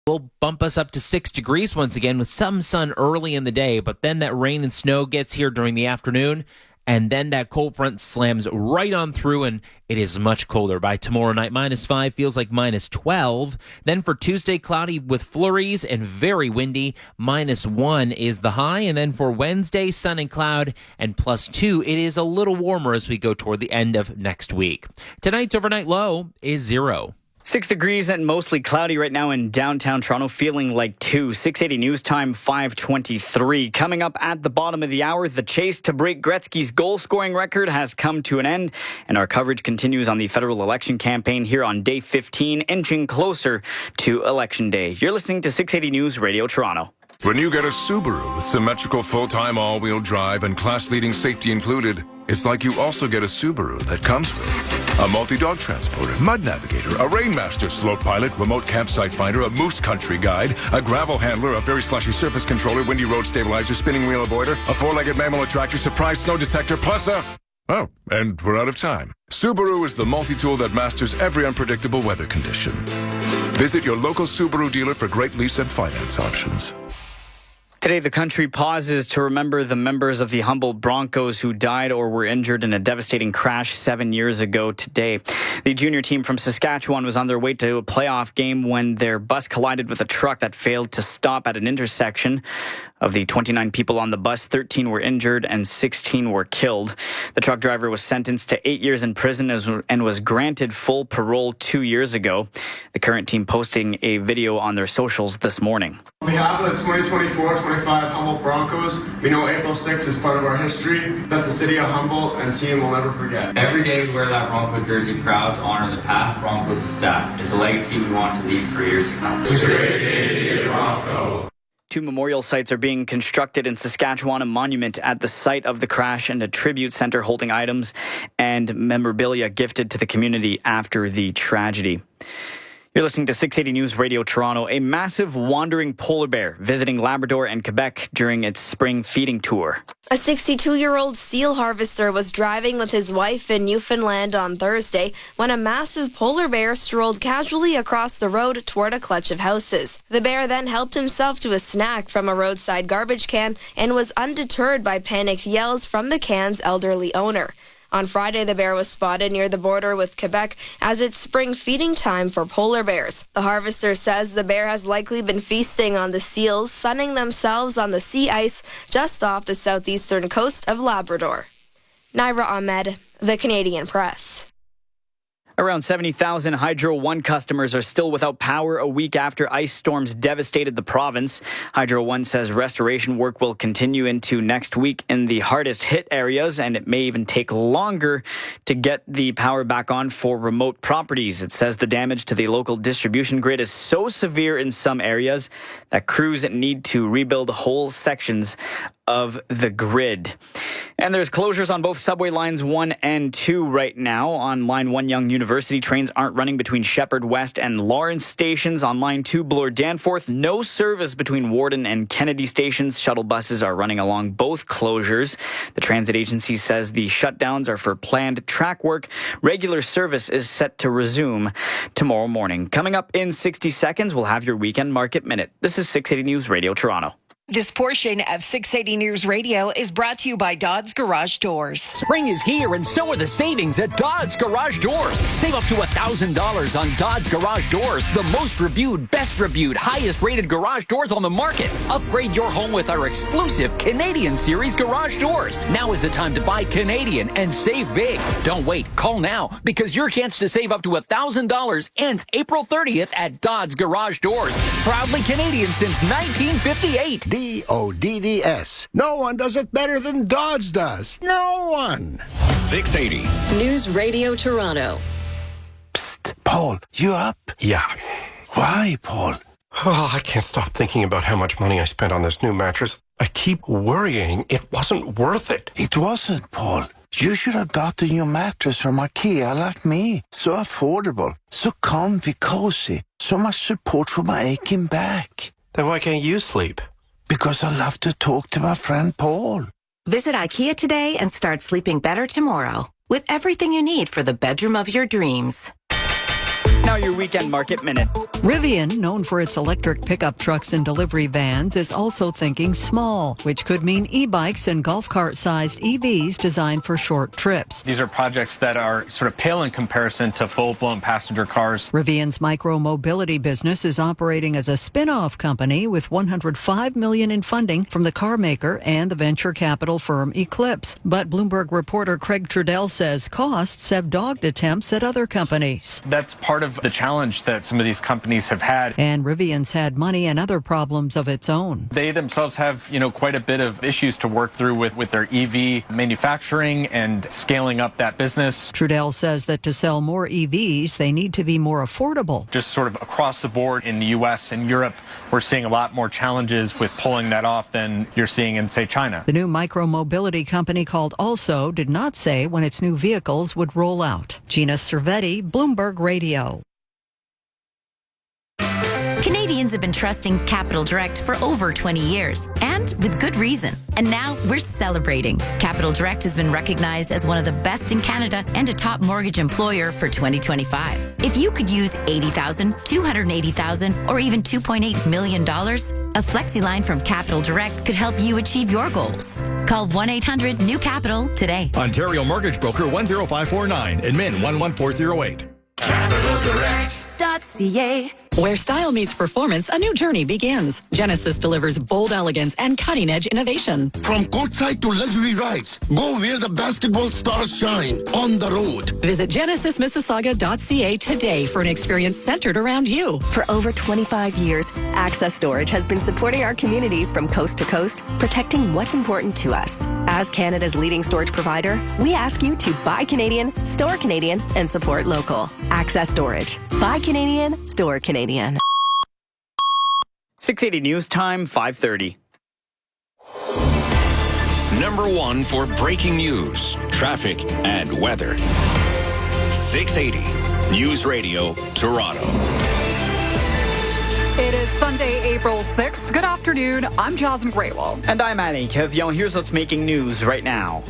will bump us up to 6 degrees once again with some sun early in the day, but then that rain and snow gets here during the afternoon, and then that cold front slams right on through, and it is much colder. By tomorrow night, -5 feels like -12. Then for Tuesday, cloudy with flurries and very windy. -1 is the high. And then for Wednesday, sun and cloud and +2. It is a little warmer as we go toward the end of next week. Tonight's overnight low is 0. 6 degrees and mostly cloudy right now in downtown Toronto, feeling like 2. 6:80 news time, 5:23. Coming up at the bottom of the hour, the chase to break Gretzky's goal-scoring record has come to an end, and our coverage continues on the federal election campaign here on day 15, inching closer to Election Day. You're listening to 680 News Radio Toronto. When you get a Subaru with symmetrical full-time all-wheel drive and class-leading safety included, it's like you also get a Subaru that comes with a multi-dog transporter, mud navigator, a Rainmaster slope pilot, remote campsite finder, a moose country guide, a gravel handler, a very slushy surface controller, windy road stabilizer, spinning wheel avoider, a four-legged mammal attractor, surprise snow detector, plus a... Oh, and we're out of time. Subaru is the multi-tool that masters every unpredictable weather condition. Visit your local Subaru dealer for great lease and finance options. Today, the country pauses to remember the members of the Humboldt Broncos who died or were injured in a devastating crash 7 years ago today. The junior team from Saskatchewan was on their way to a playoff game when their bus collided with a truck that failed to stop at an intersection. Of the 29 people on the bus, 13 were injured and 16 were killed. The truck driver was sentenced to 8 years in prison and was granted full parole 2 years ago. The current team posting a video on their socials this morning. On behalf of the 2024-25 Humboldt Broncos, we know April 6th is part of our history that the city of Humboldt and team will never forget. Every day we wear that Bronco jersey proud to honor the past Broncos and staff. It's a legacy we want to leave for years to come. It's a great day to be a Bronco. 2 memorial sites are being constructed in Saskatchewan, a monument at the site of the crash and a tribute center holding items and memorabilia gifted to the community after the tragedy. You're listening to 680 News Radio Toronto. A massive wandering polar bear visiting Labrador and Quebec during its spring feeding tour. A 62-year-old seal harvester was driving with his wife in Newfoundland on Thursday when a massive polar bear strolled casually across the road toward a clutch of houses. The bear then helped himself to a snack from a roadside garbage can and was undeterred by panicked yells from the can's elderly owner. On Friday, the bear was spotted near the border with Quebec as it's spring feeding time for polar bears. The harvester says the bear has likely been feasting on the seals, sunning themselves on the sea ice just off the southeastern coast of Labrador. Naira Ahmed, The Canadian Press. Around 70,000 Hydro One customers are still without power a week after ice storms devastated the province. Hydro One says restoration work will continue into next week in the hardest hit areas, and it may even take longer to get the power back on for remote properties. It says the damage to the local distribution grid is so severe in some areas that crews need to rebuild whole sections of the grid. And there's closures on both subway lines 1 and 2 right now. On line 1, Young University trains aren't running between Shepherd West and Lawrence stations. On line 2, Bloor Danforth, no service between Warden and Kennedy stations. Shuttle buses are running along both closures. The transit agency says the shutdowns are for planned track work. Regular service is set to resume tomorrow morning. Coming up in 60 seconds, we'll have your Weekend Market Minute. This is 680 News Radio Toronto. This portion of 680 News Radio is brought to you by Dodds Garage Doors. Spring is here, and so are the savings at Dodds Garage Doors. Save up to $1,000 on Dodds Garage Doors, the most reviewed, best reviewed, highest rated garage doors on the market. Upgrade your home with our exclusive Canadian Series garage doors. Now is the time to buy Canadian and save big. Don't wait. Call now, because your chance to save up to $1,000 ends April 30th at Dodds Garage Doors. Proudly Canadian since 1958. DODDS. No one does it better than Dodds does. No one. 680. News Radio Toronto. Psst, Paul, you up? Yeah. Why, Paul? Oh, I can't stop thinking about how much money I spent on this new mattress. I keep worrying it wasn't worth it. It wasn't, Paul. You should have gotten your mattress from IKEA like me. So affordable, so comfy, cozy, so much support for my aching back. Then why can't you sleep? Because I love to talk to my friend Paul. Visit IKEA today and start sleeping better tomorrow with everything you need for the bedroom of your dreams. Now your Weekend Market Minute. Rivian, known for its electric pickup trucks and delivery vans, is also thinking small, which could mean e-bikes and golf cart-sized EVs designed for short trips. These are projects that are sort of pale in comparison to full-blown passenger cars. Rivian's micro-mobility business is operating as a spin-off company with $105 million in funding from the car maker and the venture capital firm Eclipse. But Bloomberg reporter Craig Trudell says costs have dogged attempts at other companies. That's part of the challenge that some of these companies have had. And Rivian's had money and other problems of its own. They themselves have, quite a bit of issues to work through with their EV manufacturing and scaling up that business. Trudell says that to sell more EVs, they need to be more affordable. Just sort of across the board in the U.S. and Europe, we're seeing a lot more challenges with pulling that off than you're seeing in, say, China. The new micro-mobility company called Also did not say when its new vehicles would roll out. Gina Cervetti, Bloomberg Radio. Canadians have been trusting Capital Direct for over 20 years, and with good reason. And now we're celebrating. Capital Direct has been recognized as one of the best in Canada and a top mortgage employer for 2025. If you could use $80,000, $280,000, or even $2.8 million, a flexi line from Capital Direct could help you achieve your goals. Call 1-800-NEW-CAPITAL today. Ontario Mortgage Broker 10549, admin 11408. CapitalDirect.ca. Where style meets performance, a new journey begins. Genesis delivers bold elegance and cutting-edge innovation. From courtside to luxury rides, go where the basketball stars shine, on the road. Visit genesismississauga.ca today for an experience centered around you. For over 25 years, Access Storage has been supporting our communities from coast to coast, protecting what's important to us. As Canada's leading storage provider, we ask you to buy Canadian, store Canadian, and support local. Access Storage. Buy Canadian, store Canadian. 680 News Time, 5:30. Number one for breaking news, traffic, and weather. 680 News Radio, Toronto. It is Sunday, April 6th. Good afternoon. I'm Jasmine Graywell. And I'm Annie Kevion. Here's what's making news right now.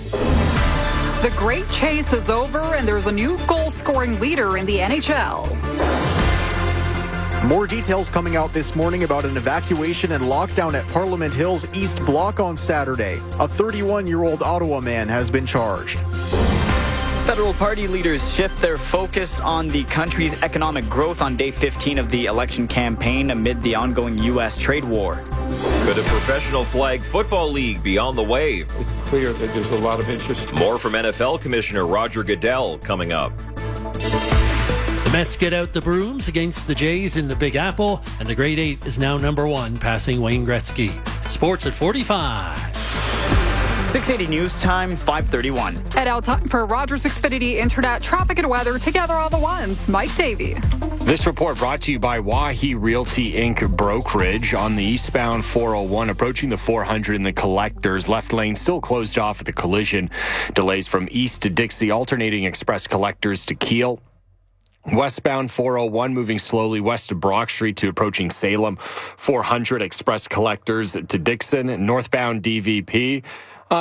The great chase is over, and there's a new goal-scoring leader in the NHL. More details coming out this morning about an evacuation and lockdown at Parliament Hill's East Block on Saturday. A 31-year-old Ottawa man has been charged. Federal party leaders shift their focus on the country's economic growth on day 15 of the election campaign amid the ongoing U.S. trade war. Could a professional flag football league be on the way? It's clear that there's a lot of interest. More from NFL Commissioner Roger Goodell coming up. The Mets get out the brooms against the Jays in the Big Apple, and the Grade 8 is now number one, passing Wayne Gretzky. Sports at 45. 680 News Time, 5:31. And now time for Rogers Xfinity Internet traffic and weather together on the ones. Mike Davey. This report brought to you by Wahi Realty Inc. Brokerage on the eastbound 401 approaching the 400 in the collectors. Left lane still closed off at the collision. Delays from east to Dixie, alternating express collectors to Kiel. Westbound 401 moving slowly west of Brock Street to approaching Salem. 400 express collectors to Dixon. Northbound DVP.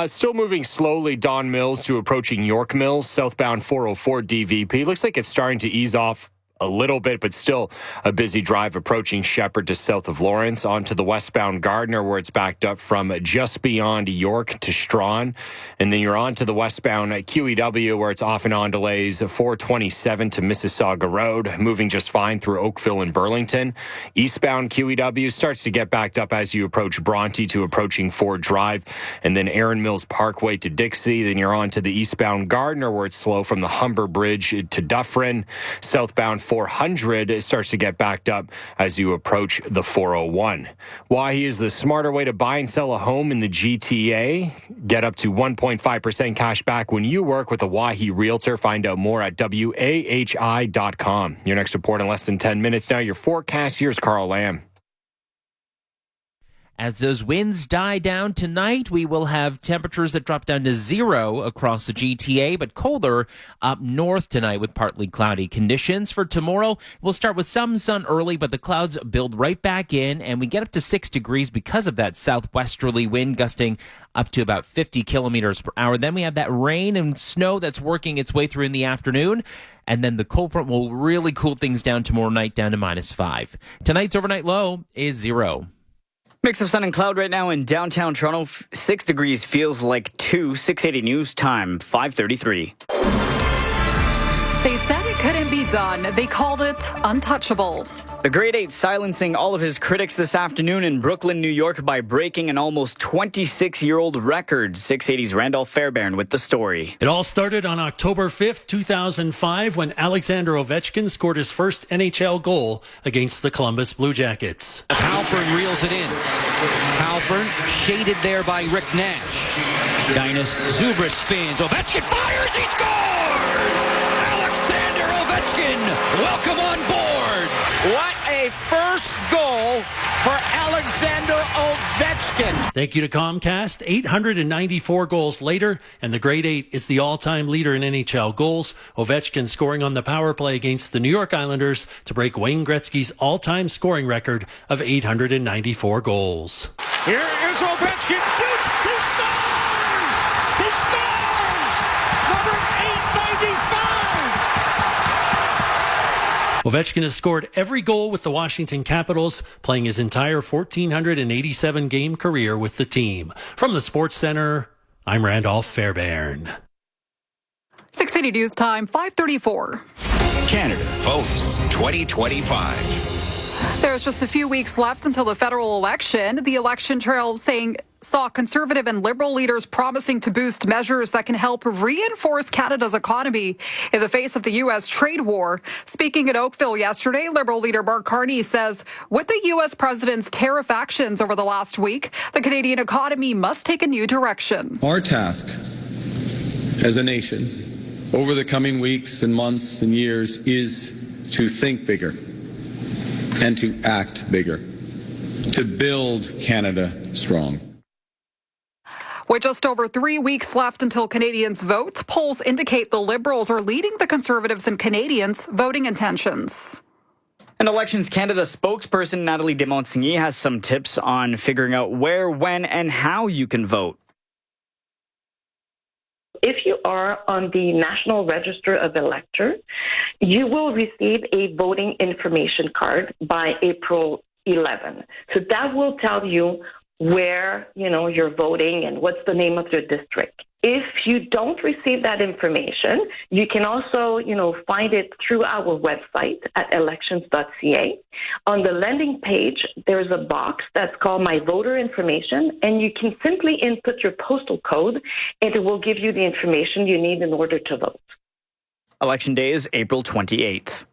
Still moving slowly, Don Mills to approaching York Mills. Southbound 404 DVP. Looks like it's starting to ease off a little bit, but still a busy drive approaching Shepherd to south of Lawrence. Onto the westbound Gardner, where it's backed up from just beyond York to Strawn. And then you're on to the westbound QEW, where it's off and on delays 427 to Mississauga Road, moving just fine through Oakville and Burlington. Eastbound QEW starts to get backed up as you approach Bronte to approaching Ford Drive, and then Erin Mills Parkway to Dixie. Then you're on to the eastbound Gardner, where it's slow from the Humber Bridge to Dufferin. Southbound 400, it starts to get backed up as you approach the 401. Wahi is the smarter way to buy and sell a home in the GTA. Get up to 1.5% cash back when you work with a Wahi Realtor. Find out more at WAHI.com. Your next report in less than 10 minutes now. Your forecast, here's Carl Lamb. As those winds die down tonight, we will have temperatures that drop down to 0 across the GTA, but colder up north tonight with partly cloudy conditions. For tomorrow, we'll start with some sun early, but the clouds build right back in, and we get up to 6 degrees because of that southwesterly wind gusting up to about 50 kilometers per hour. Then we have that rain and snow that's working its way through in the afternoon. And then the cold front will really cool things down tomorrow night down to -5. Tonight's overnight low is 0. Mix of sun and cloud right now in downtown Toronto. 6 degrees feels like 2. 680 news time, 5:33. They said it couldn't be done. They called it untouchable. The grade 8 silencing all of his critics this afternoon in Brooklyn, New York by breaking an almost 26-year-old record. 680's Randolph Fairbairn with the story. It all started on October 5th, 2005, when Alexander Ovechkin scored his first NHL goal against the Columbus Blue Jackets. Halpern reels it in. Halpern shaded there by Rick Nash. Dinas Zubris spins. Ovechkin fires. He scores! Alexander Ovechkin, welcome on board. What a first goal for Alexander Ovechkin. Thank you to Comcast. 894 goals later, and the grade 8 is the all-time leader in NHL goals. Ovechkin scoring on the power play against the New York Islanders to break Wayne Gretzky's all-time scoring record of 894 goals. Here is Ovechkin. Shoots. He scores! He scores! Number 895! Ovechkin has scored every goal with the Washington Capitals, playing his entire 1,487-game career with the team. From the Sports Center, I'm Randolph Fairbairn. 680 News Time, 5:34. Canada votes 2025. There's just a few weeks left until the federal election. The election trail saw Conservative and Liberal leaders promising to boost measures that can help reinforce Canada's economy in the face of the U.S. trade war. Speaking at Oakville yesterday, Liberal leader Mark Carney says with the U.S. president's tariff actions over the last week, the Canadian economy must take a new direction. Our task as a nation over the coming weeks and months and years is to think bigger and to act bigger, to build Canada strong. With just over 3 weeks left until Canadians vote, polls indicate the Liberals are leading the Conservatives and Canadians' voting intentions. An Elections Canada spokesperson, Natalie Desmontigny, has some tips on figuring out where, when, and how you can vote. If you are on the National Register of Electors, you will receive a voting information card by April 11. So that will tell you where, you're voting and what's the name of your district. If you don't receive that information, you can also, find it through our website at elections.ca. On the landing page, there's a box that's called My Voter Information, and you can simply input your postal code, and it will give you the information you need in order to vote. Election Day is April 28th.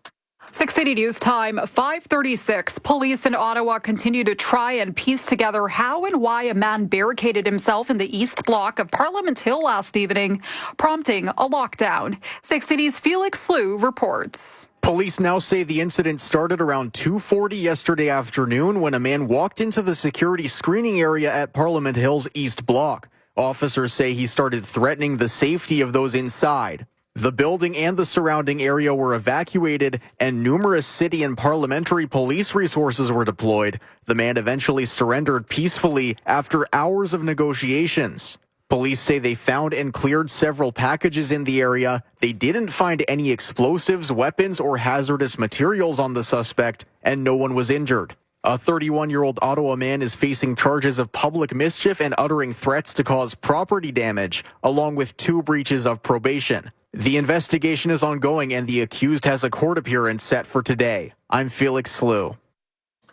680 News Time, 5:36. Police in Ottawa continue to try and piece together how and why a man barricaded himself in the East Block of Parliament Hill last evening, prompting a lockdown. 680's Felix Slew reports. Police now say the incident started around 2:40 yesterday afternoon when a man walked into the security screening area at Parliament Hill's East Block. Officers say he started threatening the safety of those inside. The building and the surrounding area were evacuated, and numerous city and parliamentary police resources were deployed. The man eventually surrendered peacefully after hours of negotiations. Police say they found and cleared several packages in the area. They didn't find any explosives, weapons, or hazardous materials on the suspect, and no one was injured. A 31-year-old Ottawa man is facing charges of public mischief and uttering threats to cause property damage, along with 2 breaches of probation. The investigation is ongoing, and the accused has a court appearance set for today. I'm Felix Slew.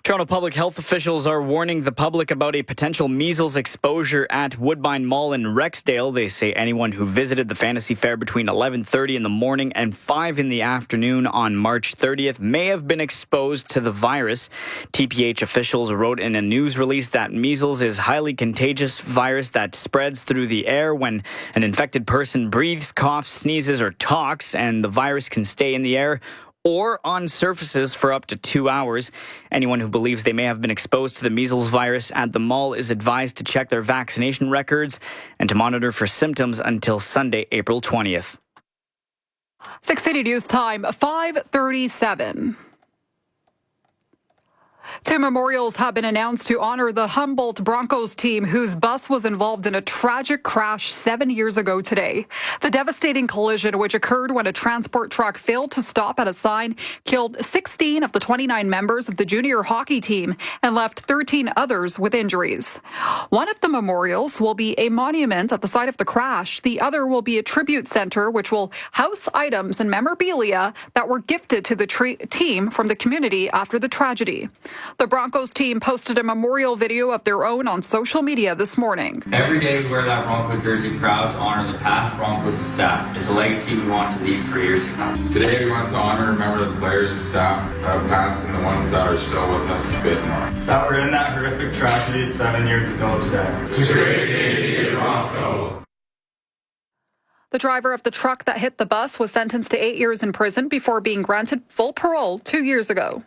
Toronto public health officials are warning the public about a potential measles exposure at Woodbine Mall in Rexdale. They say anyone who visited the Fantasy Fair between 11:30 in the morning and 5 in the afternoon on March 30th may have been exposed to the virus. TPH officials wrote in a news release that measles is a highly contagious virus that spreads through the air when an infected person breathes, coughs, sneezes, or talks, and the virus can stay in the air or on surfaces for up to 2 hours. Anyone who believes they may have been exposed to the measles virus at the mall is advised to check their vaccination records and to monitor for symptoms until Sunday, April 20th. 680 News Time, 5:37. 2 memorials have been announced to honor the Humboldt Broncos team whose bus was involved in a tragic crash 7 years ago today. The devastating collision, which occurred when a transport truck failed to stop at a sign, killed 16 of the 29 members of the junior hockey team and left 13 others with injuries. One of the memorials will be a monument at the site of the crash. The other will be a tribute center, which will house items and memorabilia that were gifted to the team from the community after the tragedy. The Broncos team posted a memorial video of their own on social media this morning. Every day we wear that Broncos jersey proud to honor the past Broncos and staff. It's a legacy we want to leave for years to come. Today we want to honor and remember the players and staff that have passed and the ones that are still with us a bit more. That were in that horrific tragedy 7 years ago today. Great Canadian Bronco. The driver of the truck that hit the bus was sentenced to 8 years in prison before being granted full parole 2 years ago.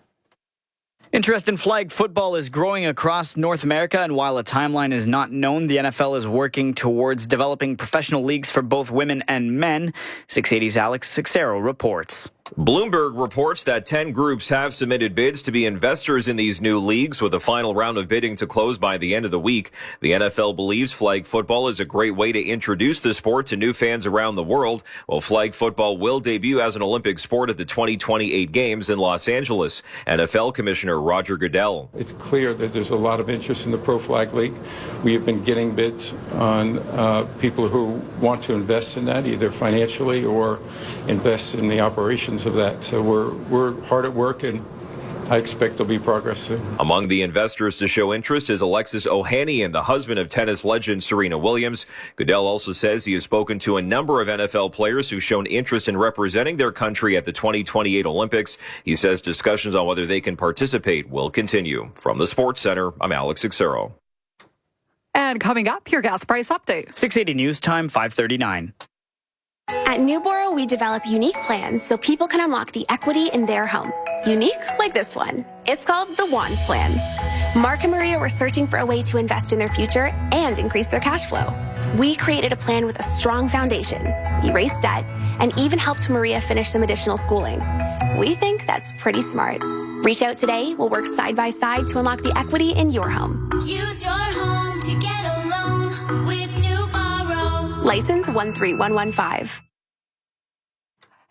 Interest in flag football is growing across North America, and while a timeline is not known, the NFL is working towards developing professional leagues for both women and men. 680's Alex Sixero reports. Bloomberg reports that 10 groups have submitted bids to be investors in these new leagues, with a final round of bidding to close by the end of the week. The NFL believes flag football is a great way to introduce the sport to new fans around the world, while flag football will debut as an Olympic sport at the 2028 Games in Los Angeles. NFL Commissioner Roger Goodell. It's clear that there's a lot of interest in the Pro Flag League. We have been getting bids on people who want to invest in that, either financially or invest in the operations of that. So we're hard at work, and I expect there'll be progress soon. Among the investors to show interest is Alexis Ohanian, the husband of tennis legend Serena Williams. Goodell also says he has spoken to a number of NFL players who've shown interest in representing their country at the 2028 Olympics. He says discussions on whether they can participate will continue. From the Sports Center, I'm Alex Sixero. And coming up, your gas price update. 680 News Time, 5:39. At Newboro, we develop unique plans so people can unlock the equity in their home. Unique like this one. It's called the Wands Plan. Mark and Maria were searching for a way to invest in their future and increase their cash flow. We created a plan with a strong foundation, erased debt, and even helped Maria finish some additional schooling. We think that's pretty smart. Reach out today. We'll work side by side to unlock the equity in your home. Use your home to get a loan with Newboro. License 13115.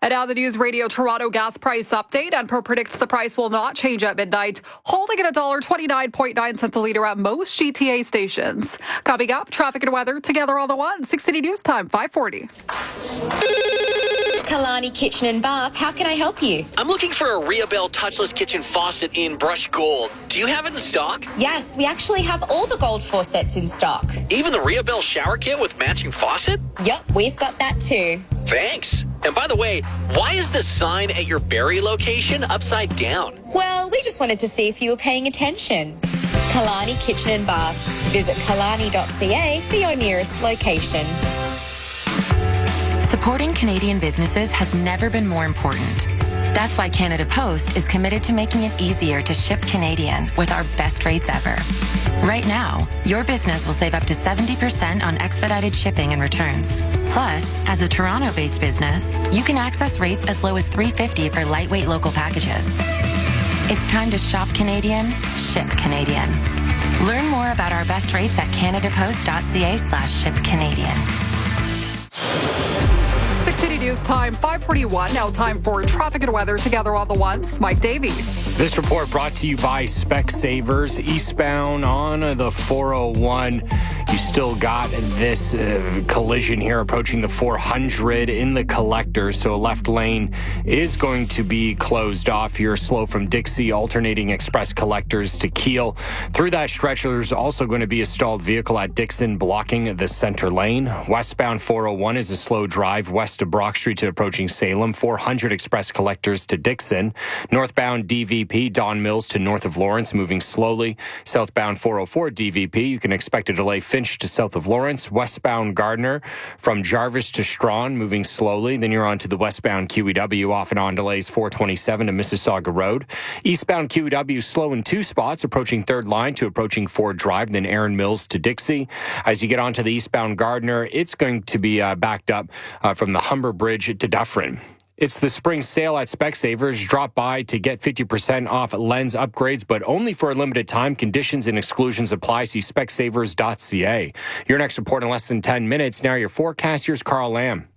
And now the News Radio Toronto gas price update. Enpro predicts the price will not change at midnight, holding at $1.29.9 a litre at most GTA stations. Coming up, traffic and weather together on the one. 680 News Time, 540. Kalani Kitchen and Bath, how can I help you? I'm looking for a Riabel touchless kitchen faucet in brushed gold. Do you have it in stock? Yes, we actually have all the gold faucets in stock. Even the Riabel shower kit with matching faucet? Yep, we've got that too. Thanks. And by the way, why is the sign at your Barrie location upside down? Well, we just wanted to see if you were paying attention. Kalani Kitchen and Bath. Visit kalani.ca for your nearest location. Supporting Canadian businesses has never been more important. That's why Canada Post is committed to making it easier to ship Canadian with our best rates ever. Right now, your business will save up to 70% on expedited shipping and returns. Plus, as a Toronto-based business, you can access rates as low as $3.50 for lightweight local packages. It's time to shop Canadian, ship Canadian. Learn more about our best rates at canadapost.ca/shipcanadian. 680 News Time, 541. Now time for traffic and weather together on the ones. Mike Davey. This report brought to you by Specsavers. Eastbound on the 401. You still got this collision here approaching the 400 in the collector. So a left lane is going to be closed off here. Slow from Dixie, alternating express collectors to Keele. Through that stretch, there's also going to be a stalled vehicle at Dixon blocking the center lane. Westbound 401 is a slow drive west of Brock Street to approaching Salem. 400 express collectors to Dixon. Northbound DV DVP, Don Mills to north of Lawrence, moving slowly. Southbound 404 DVP, you can expect a delay Finch to south of Lawrence. Westbound Gardner from Jarvis to Strawn, moving slowly. Then you're on to the westbound QEW, off and on delays 427 to Mississauga Road. Eastbound QEW slow in 2 spots, approaching 3rd line to approaching Ford Drive, then Aaron Mills to Dixie. As you get onto the eastbound Gardner, it's going to be backed up from the Humber Bridge to Dufferin. It's the spring sale at Specsavers. Drop by to get 50% off lens upgrades, but only for a limited time. Conditions and exclusions apply. See specsavers.ca. Your next report in less than 10 minutes. Now your forecast. Here's Carl Lamb.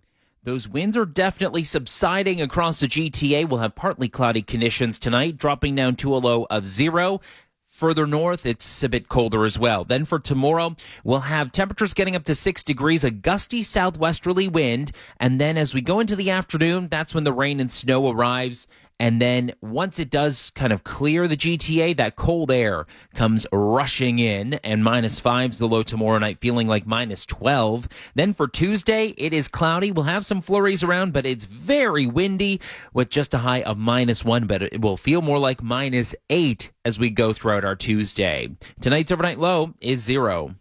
Those winds are definitely subsiding across the GTA. We'll have partly cloudy conditions tonight, dropping down to a low of 0. Further north, it's a bit colder as well. Then for tomorrow, we'll have temperatures getting up to 6 degrees, a gusty southwesterly wind. And then as we go into the afternoon, that's when the rain and snow arrives. And then once it does kind of clear the GTA, that cold air comes rushing in, and -5's the low tomorrow night, feeling like -12. Then for Tuesday, it is cloudy. We'll have some flurries around, but it's very windy with just a high of -1, but it will feel more like -8 as we go throughout our Tuesday. Tonight's overnight low is 0.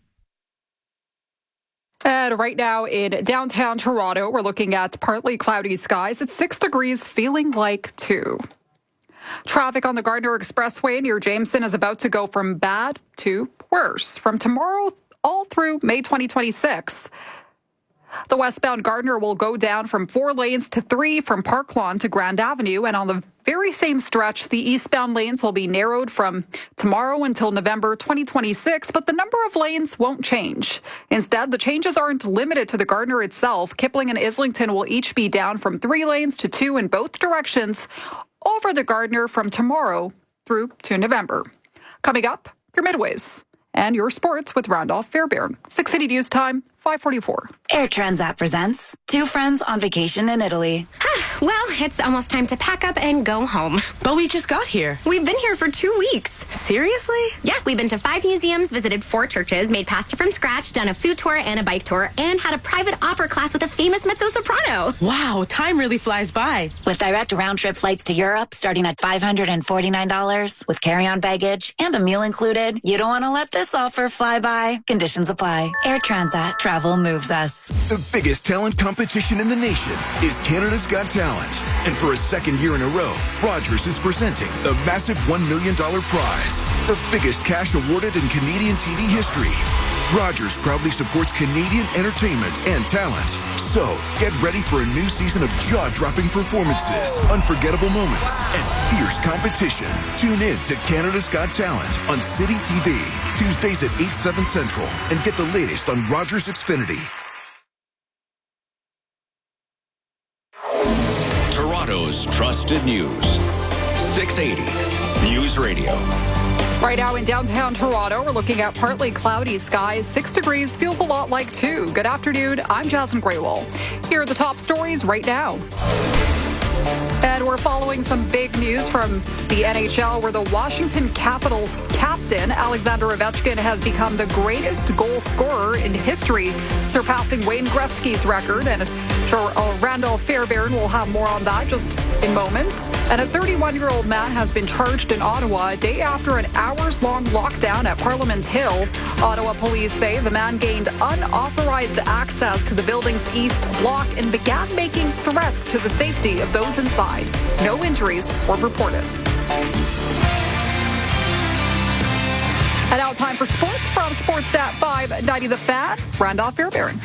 And right now in downtown Toronto, we're looking at partly cloudy skies. It's 6 degrees, feeling like 2. Traffic on the Gardner Expressway near Jameson is about to go from bad to worse from tomorrow all through May 2026. The westbound Gardner will go down from 4 lanes to 3 from Park Lawn to Grand Avenue. And on the very same stretch, the eastbound lanes will be narrowed from tomorrow until November 2026, but the number of lanes won't change. Instead, the changes aren't limited to the Gardner itself. Kipling and Islington will each be down from 3 lanes to 2 in both directions over the Gardner from tomorrow through to November. Coming up, your midways and your sports with Randolph Fairbairn. 680 News Time, 5:44. Air Transat presents 2 friends on vacation in Italy. Well, it's almost time to pack up and go home. But we just got here. We've been here for 2 weeks. Seriously? Yeah, we've been to 5 museums, visited 4 churches, made pasta from scratch, done a food tour and a bike tour, and had a private opera class with a famous mezzo-soprano. Wow, time really flies by. With direct round-trip flights to Europe starting at $549 with carry-on baggage and a meal included, you don't want to let this offer fly by. Conditions apply. Air Transat. Travel moves us. The biggest talent competition in the nation is Canada's Got Talent. And for a second year in a row, Rogers is presenting the massive $1 million prize, the biggest cash awarded in Canadian TV history. Rogers proudly supports Canadian entertainment and talent. So, get ready for a new season of jaw-dropping performances, unforgettable moments, and fierce competition. Tune in to Canada's Got Talent on City TV, Tuesdays at 8, 7 Central, and get the latest on Rogers Xfinity. Toronto's trusted news. 680 News Radio. Right now in downtown Toronto, we're looking at partly cloudy skies. 6 degrees feels a lot like 2. Good afternoon. I'm Jasmine Graywall. Here are the top stories right now. And we're following some big news from the NHL, where the Washington Capitals captain, Alexander Ovechkin, has become the greatest goal scorer in history, surpassing Wayne Gretzky's record. And Randolph Fairbairn will have more on that just in moments. And a 31-year-old man has been charged in Ottawa a day after an hours-long lockdown at Parliament Hill. Ottawa police say the man gained unauthorized access to the building's east block and began making threats to the safety of those inside. No injuries were reported. And now time for sports from Sportsnet 590 The Fan. Randolph Fairbairn.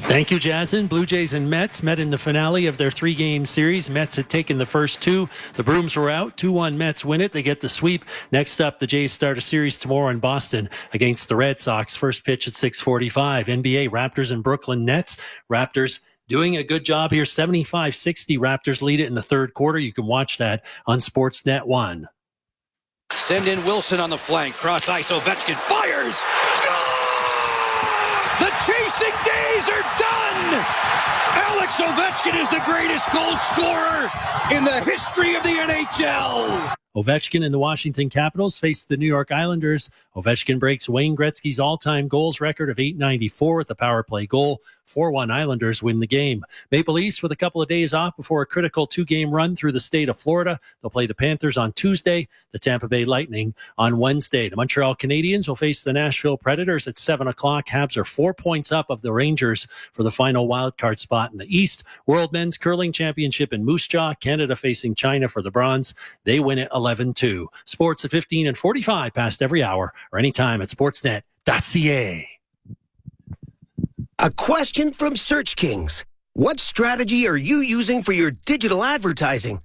Thank you, Jasmine. Blue Jays and Mets met in the finale of their 3-game series. Mets had taken the first 2. The Brooms were out. 2-1 Mets win it. They get the sweep. Next up, the Jays start a series tomorrow in Boston against the Red Sox. First pitch at 6:45. NBA, Raptors and Brooklyn Nets. Raptors doing a good job here. 75-60. Raptors lead it in the third quarter. You can watch that on Sportsnet 1. Send in Wilson on the flank. Cross ice. Ovechkin fires. Score! The chasing days are done! Alex Ovechkin is the greatest goal scorer in the history of the NHL. Ovechkin and the Washington Capitals face the New York Islanders. Ovechkin breaks Wayne Gretzky's all-time goals record of 894 with a power play goal. 4-1 Islanders win the game. Maple Leafs with a couple of days off before a critical 2-game run through the state of Florida. They'll play the Panthers on Tuesday, the Tampa Bay Lightning on Wednesday. The Montreal Canadiens will face the Nashville Predators at 7 o'clock. Habs are 4 points up of the Rangers for the final wildcard spot in the East. World Men's Curling Championship in Moose Jaw. Canada facing China for the bronze. They win it 11-2. Sports at 15 and 45 past every hour or anytime at sportsnet.ca. A question from Search Kings. What strategy are you using for your digital advertising?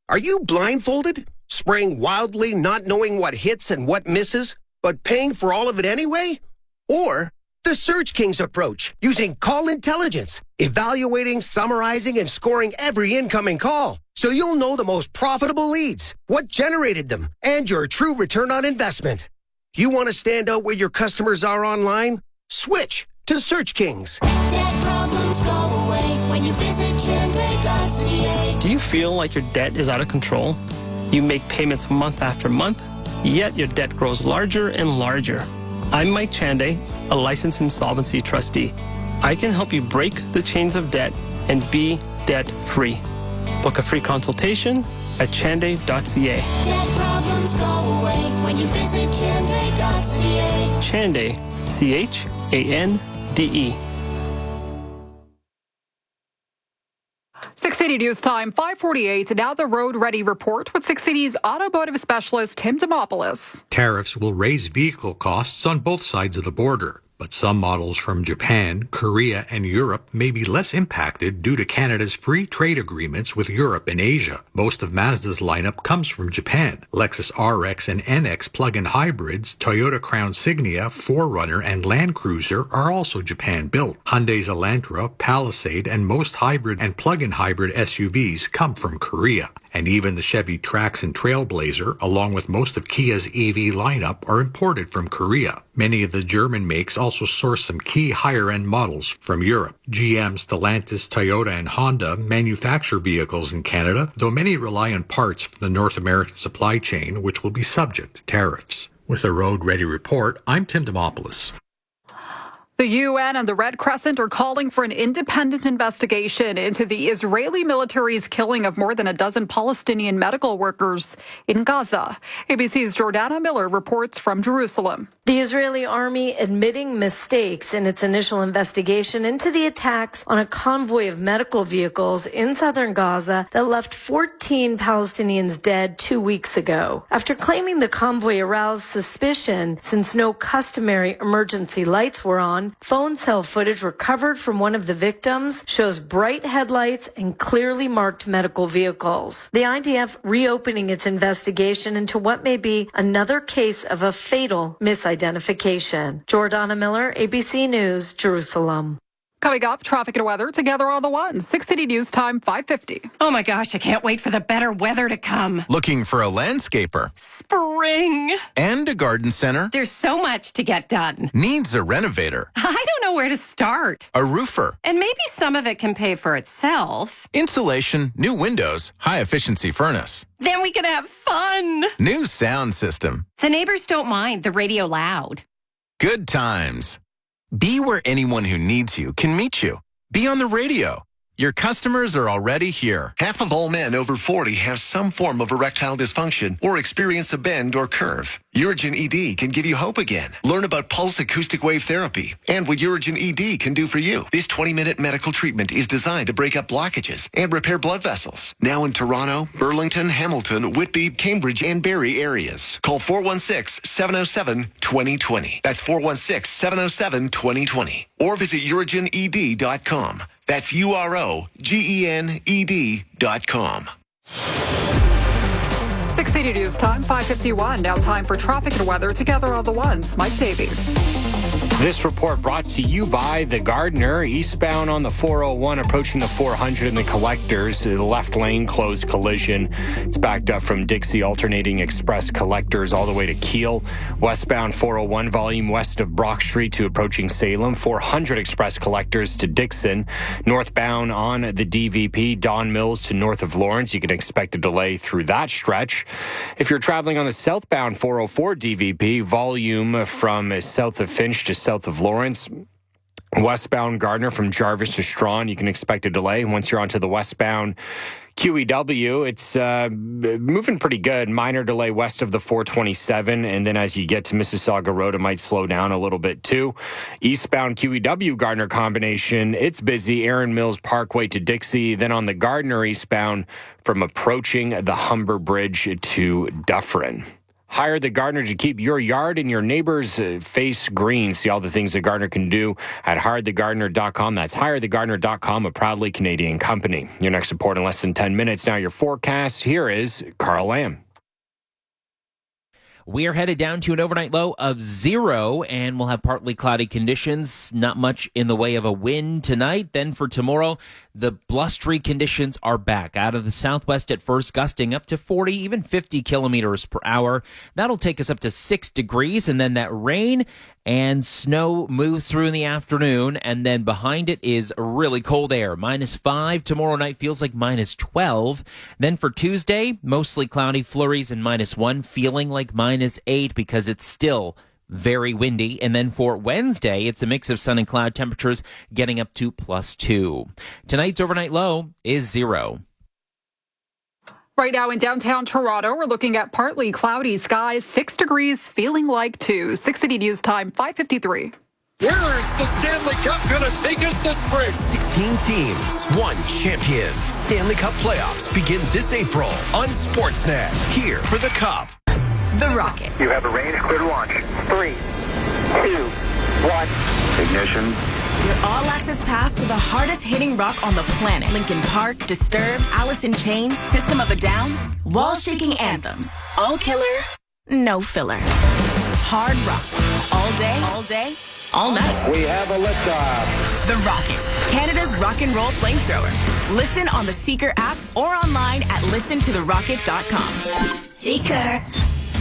Are you blindfolded, spraying wildly, not knowing what hits and what misses, but paying for all of it anyway? Or the Search Kings approach, using call intelligence, evaluating, summarizing, and scoring every incoming call, so you'll know the most profitable leads, what generated them, and your true return on investment. You want to stand out where your customers are online? Switch to Search Kings. Debt problems go away when you visit Chende.ca. Do you feel like your debt is out of control? You make payments month after month, yet your debt grows larger and larger. I'm Mike Chande, a licensed insolvency trustee. I can help you break the chains of debt and be debt-free. Book a free consultation at chande.ca. Debt problems go away when you visit Chende.ca. Chande, C-H-A-N-D-E. 680 News Time, 5:48. Now the Road Ready Report with 680's automotive specialist Tim Demopoulos. Tariffs will raise vehicle costs on both sides of the border, but some models from Japan, Korea, and Europe may be less impacted due to Canada's free trade agreements with Europe and Asia. Most of Mazda's lineup comes from Japan. Lexus RX and NX plug-in hybrids, Toyota Crown Signia, 4Runner, and Land Cruiser are also Japan-built. Hyundai's Elantra, Palisade, and most hybrid and plug-in hybrid SUVs come from Korea. And even the Chevy Trax and Trailblazer, along with most of Kia's EV lineup, are imported from Korea. Many of the German makes also source some key higher-end models from Europe. GM, Stellantis, Toyota, and Honda manufacture vehicles in Canada, though many rely on parts from the North American supply chain, which will be subject to tariffs. With a Road Ready report, I'm Tim Demopoulos. The UN and the Red Crescent are calling for an independent investigation into the Israeli military's killing of more than a dozen Palestinian medical workers in Gaza. ABC's Jordana Miller reports from Jerusalem. The Israeli army admitting mistakes in its initial investigation into the attacks on a convoy of medical vehicles in southern Gaza that left 14 Palestinians dead 2 weeks ago. After claiming the convoy aroused suspicion since no customary emergency lights were on, phone cell footage recovered from one of the victims shows bright headlights and clearly marked medical vehicles. The IDF reopening its investigation into what may be another case of a fatal misidentification. Jordana Miller, ABC News, Jerusalem. Coming up, traffic and weather together on the one. 680 News Time, 5:50. Oh my gosh, I can't wait for the better weather to come. Looking for a landscaper? Spring. And a garden center? There's so much to get done. Needs a renovator? I don't know where to start. A roofer? And maybe some of it can pay for itself. Insulation, new windows, high efficiency furnace. Then we can have fun. New sound system. The neighbors don't mind the radio loud. Good times. Be where anyone who needs you can meet you. Be on the radio. Your customers are already here. Half of all men over 40 have some form of erectile dysfunction or experience a bend or curve. Urigen ED can give you hope again. Learn about pulse acoustic wave therapy and what Urigen ED can do for you. This 20-minute medical treatment is designed to break up blockages and repair blood vessels. Now in Toronto, Burlington, Hamilton, Whitby, Cambridge, and Barrie areas. Call 416-707-2020. That's 416-707-2020. Or visit urigened.com. That's UROGENED.com. 680 News Time, 5:51. Now time for traffic and weather together on the ones. Mike Davey. This report brought to you by the Gardner, eastbound on the 401, approaching the 400 in the collectors. The left lane closed collision. It's backed up from Dixie alternating express collectors all the way to Kiel. Westbound 401 volume west of Brock Street to approaching Salem. 400 express collectors to Dixon. Northbound on the DVP, Don Mills to north of Lawrence. You can expect a delay through that stretch. If you're traveling on the southbound 404 DVP, volume from south of Finch to south of Lawrence. Westbound Gardner from Jarvis to Strawn, you can expect a delay. Once you're onto the westbound QEW, it's moving pretty good. Minor delay west of the 427, and then as you get to Mississauga Road, it might slow down a little bit too. Eastbound QEW Gardner combination, it's busy. Aaron Mills Parkway to Dixie, then on the Gardner eastbound from approaching the Humber Bridge to Dufferin. Hire the Gardner to keep your yard and your neighbor's face green. See all the things that Gardner can do at hirethegardner.com. That's hirethegardner.com, a proudly Canadian company. Your next report in less than 10 minutes. Now your forecast. Here is Carl Lamb. We are headed down to an overnight low of 0, and we'll have partly cloudy conditions. Not much in the way of a wind tonight. Then for tomorrow, the blustery conditions are back. Out of the southwest at first, gusting up to 40, even 50 kilometers per hour. That'll take us up to 6 degrees, and then that rain and snow moves through in the afternoon, and then behind it is really cold air. -5 tomorrow night, feels like -12. Then for Tuesday, mostly cloudy flurries and -1, feeling like -8 because it's still very windy. And then for Wednesday, it's a mix of sun and cloud, temperatures getting up to +2. Tonight's overnight low is 0. Right now in downtown Toronto, we're looking at partly cloudy skies, 6 degrees, feeling like 2. 6 City News time, 5:53. Where's the Stanley Cup going to take us this spring? 16 teams, 1 champion. Stanley Cup playoffs begin this April on Sportsnet. Here for the Cup. The Rocket. You have a range clear to launch. 3, 2, 1. Ignition. Your all-access pass to the hardest-hitting rock on the planet. Linkin Park, Disturbed, Alice in Chains, System of a Down, wall-shaking anthems. All killer, no filler. Hard rock. All day, all night. We have a liftoff. The Rocket, Canada's rock and roll flamethrower. Listen on the Seeker app or online at listentotherocket.com. Seeker.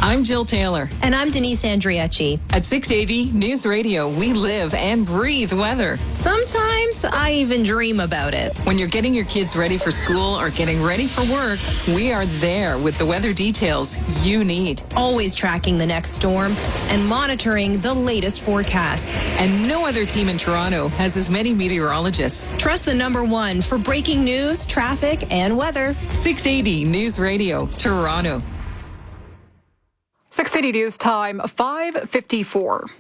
I'm Jill Taylor. And I'm Denise Andriacci. At 680 News Radio, we live and breathe weather. Sometimes I even dream about it. When you're getting your kids ready for school or getting ready for work, we are there with the weather details you need. Always tracking the next storm and monitoring the latest forecast. And no other team in Toronto has as many meteorologists. Trust the #1 for breaking news, traffic, and weather. 680 News Radio, Toronto. 6 City News time, 5:54.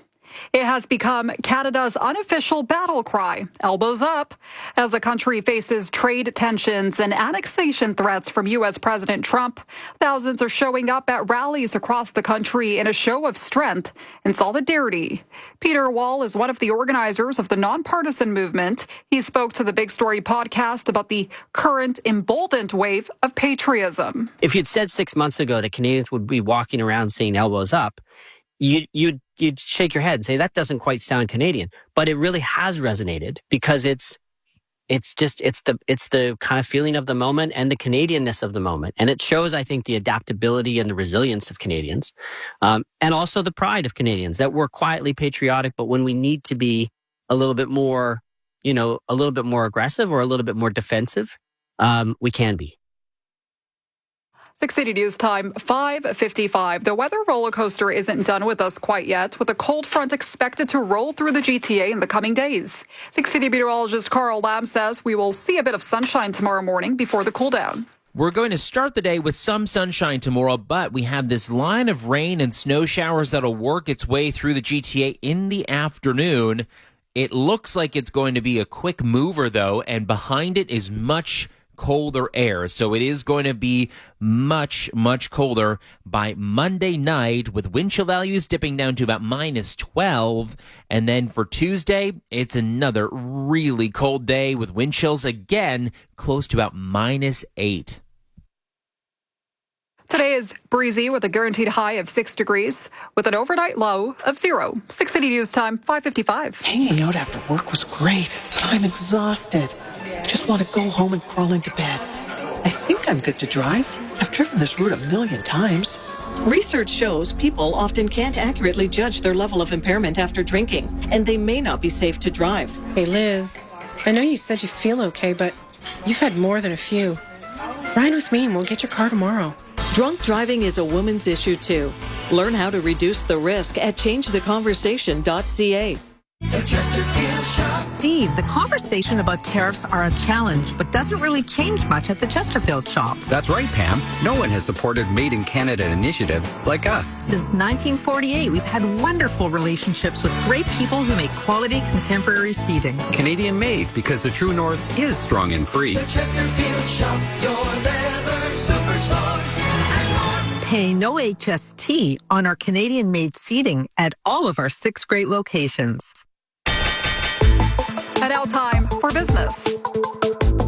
It has become Canada's unofficial battle cry, elbows up, as the country faces trade tensions and annexation threats from U.S. President Trump. Thousands are showing up at rallies across the country in a show of strength and solidarity. Peter Wall is one of the organizers of the nonpartisan movement. He spoke to the Big Story podcast about the current emboldened wave of patriotism. If you'd said 6 months ago that Canadians would be walking around saying elbows up, you'd shake your head and say that doesn't quite sound Canadian, but it really has resonated because it's the kind of feeling of the moment and the Canadianness of the moment, and it shows, I think, the adaptability and the resilience of Canadians, and also the pride of Canadians that we're quietly patriotic, but when we need to be a little bit more, a little bit more aggressive or a little bit more defensive, we can be. 6 City News time, 5:55. The weather roller coaster isn't done with us quite yet, with a cold front expected to roll through the GTA in the coming days. 6 City meteorologist Carl Lamb says we will see a bit of sunshine tomorrow morning before the cool down. We're going to start the day with some sunshine tomorrow, but we have this line of rain and snow showers that'll work its way through the GTA in the afternoon. It looks like it's going to be a quick mover, though, and behind it is much colder air. So it is going to be much, much colder by Monday night, with wind chill values dipping down to about -12. And then for Tuesday, it's another really cold day with wind chills again close to about -8. Today is breezy with a guaranteed high of 6 degrees with an overnight low of 0. 680 News Time, 5:55. Hanging out after work was great, but I'm exhausted. I just want to go home and crawl into bed. I think I'm good to drive. I've driven this route a million times. Research shows people often can't accurately judge their level of impairment after drinking, and they may not be safe to drive. Hey, Liz, I know you said you feel okay, but you've had more than a few. Ride with me and we'll get your car tomorrow. Drunk driving is a woman's issue, too. Learn how to reduce the risk at changetheconversation.ca. Steve, the conversation about tariffs are a challenge, but doesn't really change much at the Chesterfield shop. That's right, Pam. No one has supported Made in Canada initiatives like us. Since 1948, we've had wonderful relationships with great people who make quality contemporary seating. Canadian made, because the true north is strong and free. The Chesterfield shop, your leather superstar. Pay no HST on our Canadian-made seating at all of our 6 great locations. And now time for business.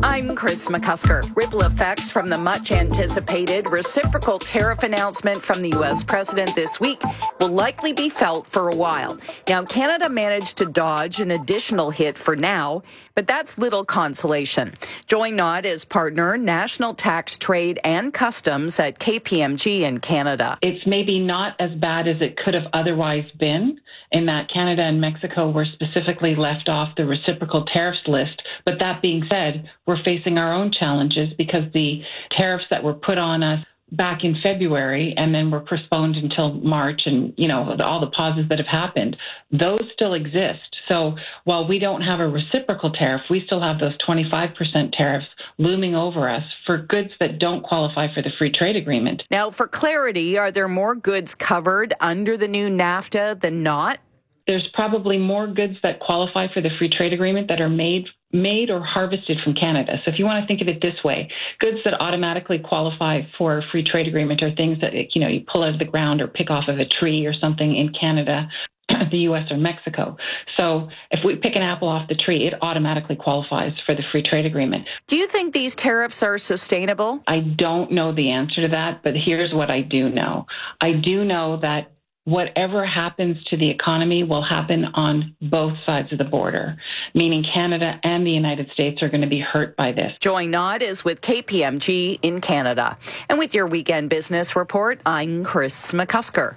I'm Chris McCusker. Ripple effects from the much-anticipated reciprocal tariff announcement from the U.S. president this week will likely be felt for a while. Now, Canada managed to dodge an additional hit for now, but that's little consolation. Join Nod as partner, National Tax, Trade and Customs at KPMG in Canada. It's maybe not as bad as it could have otherwise been, in that Canada and Mexico were specifically left off the reciprocal tariffs list. But that being said, we're facing our own challenges because the tariffs that were put on us back in February and then were postponed until March, and, you know, all the pauses that have happened, those still exist. So while we don't have a reciprocal tariff, we still have those 25% tariffs looming over us for goods that don't qualify for the free trade agreement. Now, for clarity, are there more goods covered under the new NAFTA than not? There's probably more goods that qualify for the free trade agreement that are made or harvested from Canada. So if you want to think of it this way, goods that automatically qualify for a free trade agreement are things that, you know, you pull out of the ground or pick off of a tree or something in Canada, the U.S. or Mexico. So if we pick an apple off the tree, it automatically qualifies for the free trade agreement. Do you think these tariffs are sustainable? I don't know the answer to that, but here's what I do know. I do know that whatever happens to the economy will happen on both sides of the border, meaning Canada and the United States are going to be hurt by this. Join Nod is with KPMG in Canada. And with your weekend business report, I'm Chris McCusker.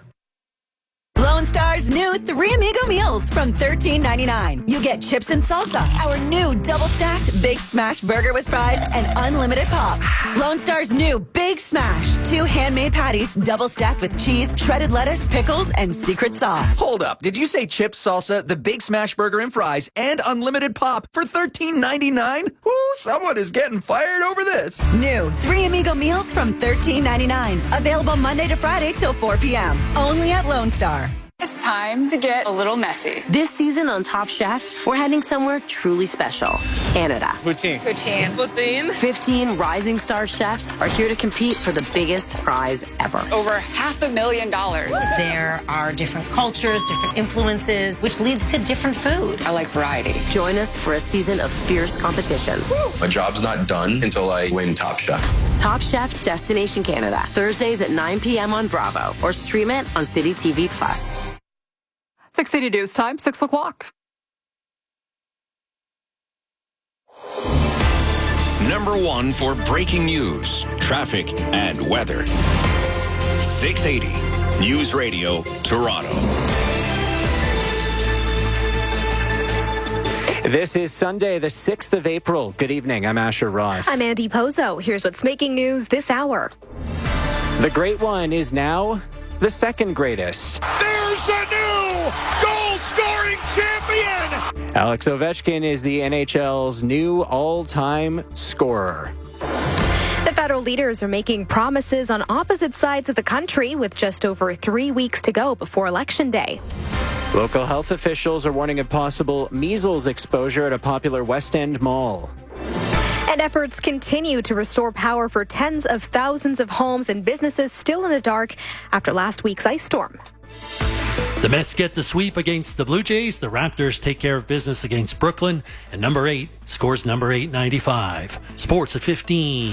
Lone Star's new 3 Amigo meals from $13.99. You get chips and salsa, our new double-stacked Big Smash burger with fries, and unlimited pop. Lone Star's new Big Smash, 2 handmade patties, double-stacked with cheese, shredded lettuce, pickles, and secret sauce. Hold up. Did you say chips, salsa, the Big Smash burger and fries, and unlimited pop for $13.99? Woo, someone is getting fired over this. New 3 Amigo meals from $13.99. Available Monday to Friday till 4 p.m. Only at Lone Star. It's time to get a little messy. This season on Top Chef, we're heading somewhere truly special. Canada. Poutine. 15 rising star chefs are here to compete for the biggest prize ever. Over $500,000. There are different cultures, different influences, which leads to different food. I like variety. Join us for a season of fierce competition. My job's not done until I win Top Chef. Top Chef Destination Canada. Thursdays at 9 p.m. on Bravo or stream it on City TV Plus. 680 News Time, 6 o'clock. Number 1 for breaking news, traffic, and weather. 680 News Radio, Toronto. This is Sunday, the 6th of April. Good evening. I'm Asher Roth. I'm Andy Pozo. Here's what's making news this hour. The Great One is now the second greatest. There's a new goal-scoring champion! Alex Ovechkin is the NHL's new all-time scorer. The federal leaders are making promises on opposite sides of the country with just over 3 weeks to go before Election Day. Local health officials are warning of possible measles exposure at a popular West End mall. And efforts continue to restore power for tens of thousands of homes and businesses still in the dark after last week's ice storm. The Mets get the sweep against the Blue Jays. The Raptors take care of business against Brooklyn. And number 8 scores number 895. Sports at 15.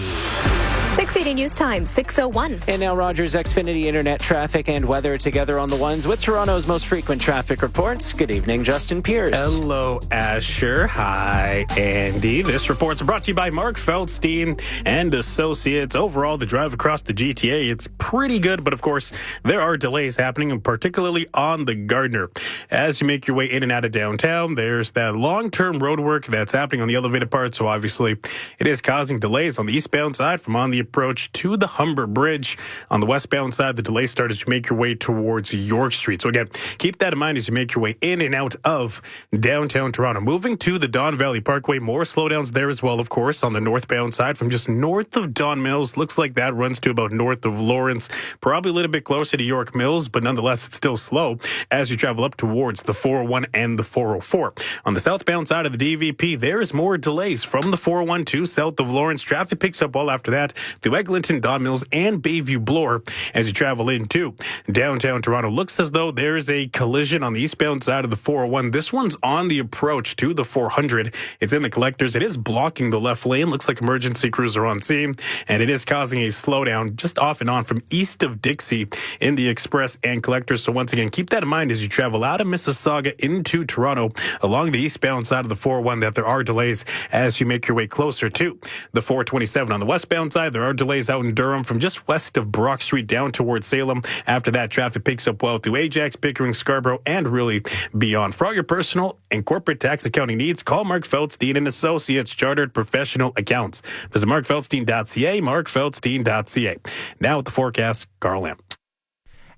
680 News Time, 6:01. And now Rogers Xfinity Internet traffic and weather together on the ones with Toronto's most frequent traffic reports. Good evening, Justin Pierce. Hello, Asher. Hi, Andy. This report's brought to you by Mark Feldstein and Associates. Overall, the drive across the GTA, it's pretty good, but of course, there are delays happening, and particularly on the Gardner. As you make your way in and out of downtown, there's that long-term road work that's happening on the elevated part, so obviously it is causing delays on the eastbound side from on the approach to the Humber Bridge. On the westbound side, the delay starts as you make your way towards York Street. So again, keep that in mind as you make your way in and out of downtown Toronto. Moving to the Don Valley Parkway, more slowdowns there as well, of course, on the northbound side from just north of Don Mills. Looks like that runs to about north of Lawrence, probably a little bit closer to York Mills, but nonetheless, it's still slow as you travel up towards the 401 and the 404. On the southbound side of the DVP, there's more delays from the 401 to south of Lawrence. Traffic picks up well after that through Eglinton, Don Mills, and Bayview Bloor as you travel into downtown Toronto. Looks as though there's a collision on the eastbound side of the 401. This one's on the approach to the 400. It's in the collectors. It is blocking the left lane. Looks like emergency crews are on scene, and it is causing a slowdown just off and on from east of Dixie in the express and collectors. So once again, keep that in mind as you travel out of Mississauga into Toronto along the eastbound side of the 401 that there are delays as you make your way closer to the 427. On the westbound side, there are delays out in Durham from just west of Brock Street down towards Salem. After that, traffic picks up well through Ajax, Pickering, Scarborough, and really beyond. For all your personal and corporate tax accounting needs, call Mark Feldstein and Associates Chartered Professional Accounts. Visit markfeldstein.ca, markfeldstein.ca. Now with the forecast, Carl Lamb.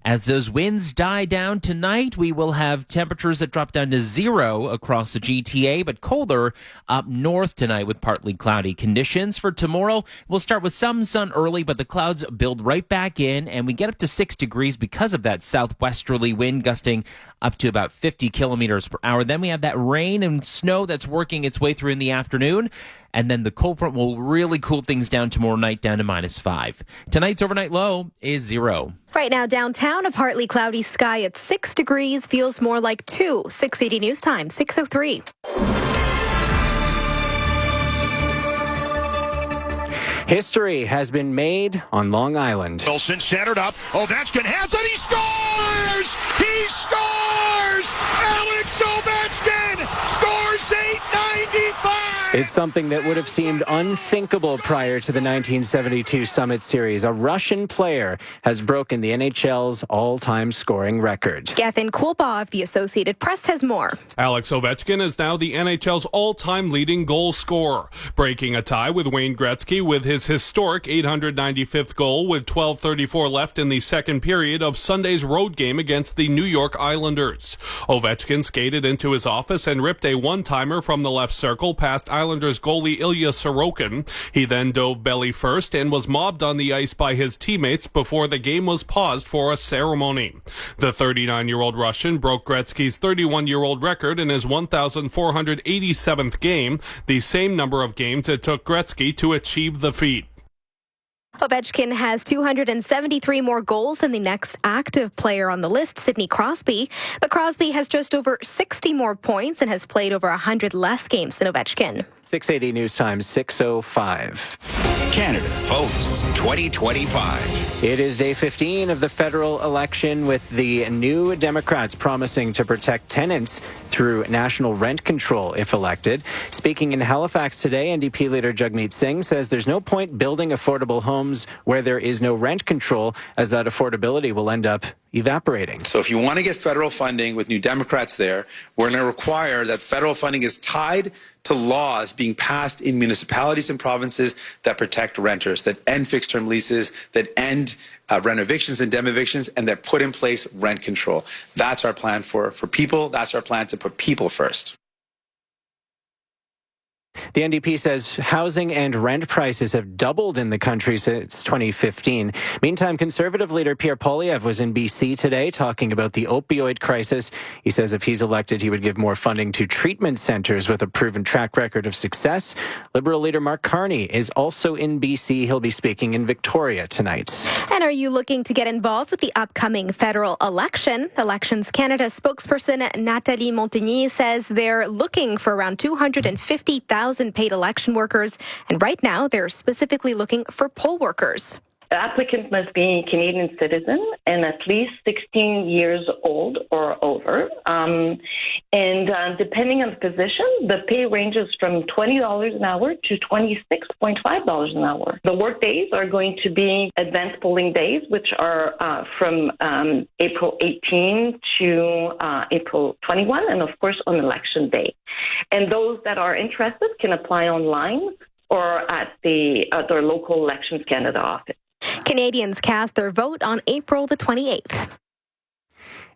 As those winds die down tonight, we will have temperatures that drop down to 0 across the GTA, but colder up north tonight with partly cloudy conditions. For tomorrow, we'll start with some sun early, but the clouds build right back in, and we get up to 6 degrees because of that southwesterly wind gusting up to about 50 kilometers per hour. Then we have that rain and snow that's working its way through in the afternoon. And then the cold front will really cool things down tomorrow night down to -5. Tonight's overnight low is 0. Right now downtown, a partly cloudy sky at 6 degrees, feels more like 2. 680 News Time, 6:03. History has been made on Long Island. Wilson centered up. Ovechkin has it. He scores! He scores! Alex Ovechkin scores 895! It's something that would have seemed unthinkable prior to the 1972 Summit Series. A Russian player has broken the NHL's all-time scoring record. Gethin Kulpa of the Associated Press has more. Alex Ovechkin is now the NHL's all-time leading goal scorer, breaking a tie with Wayne Gretzky with his historic 895th goal with 12:34 left in the second period of Sunday's road game against the New York Islanders. Ovechkin skated into his office and ripped a one-timer from the left circle past Islanders goalie Ilya Sorokin. He then dove belly first and was mobbed on the ice by his teammates before the game was paused for a ceremony. The 39-year-old Russian broke Gretzky's 31-year-old record in his 1,487th game, the same number of games it took Gretzky to achieve the feat. Ovechkin has 273 more goals than the next active player on the list, Sidney Crosby. But Crosby has just over 60 more points and has played over 100 less games than Ovechkin. 680 News Time, 6:05. Canada votes 2025. It is day 15 of the federal election, with the new Democrats promising to protect tenants through national rent control if elected. Speaking in Halifax today, NDP leader Jagmeet Singh says there's no point building affordable homes where there is no rent control, as that affordability will end up evaporating. So if you want to get federal funding with New Democrats there, we're going to require that federal funding is tied to laws being passed in municipalities and provinces that protect renters, that end fixed-term leases, that end rent evictions and dem evictions, and that put in place rent control. That's our plan for people. That's our plan to put people first. The NDP says housing and rent prices have doubled in the country since 2015. Meantime, Conservative leader Pierre Poilievre was in BC today talking about the opioid crisis. He says if he's elected, he would give more funding to treatment centres with a proven track record of success. Liberal leader Mark Carney is also in BC. He'll be speaking in Victoria tonight. And are you looking to get involved with the upcoming federal election? Elections Canada spokesperson Nathalie Montigny says they're looking for around 250,000 1,000 paid election workers, and right now they're specifically looking for poll workers. The applicant must be a Canadian citizen and at least 16 years old or over. Depending on the position, the pay ranges from $20 an hour to $26.5 an hour. The work days are going to be advanced polling days, which are from April 18 to April 21, and of course on election day. And those that are interested can apply online or at their local Elections Canada office. Canadians cast their vote on April the 28th.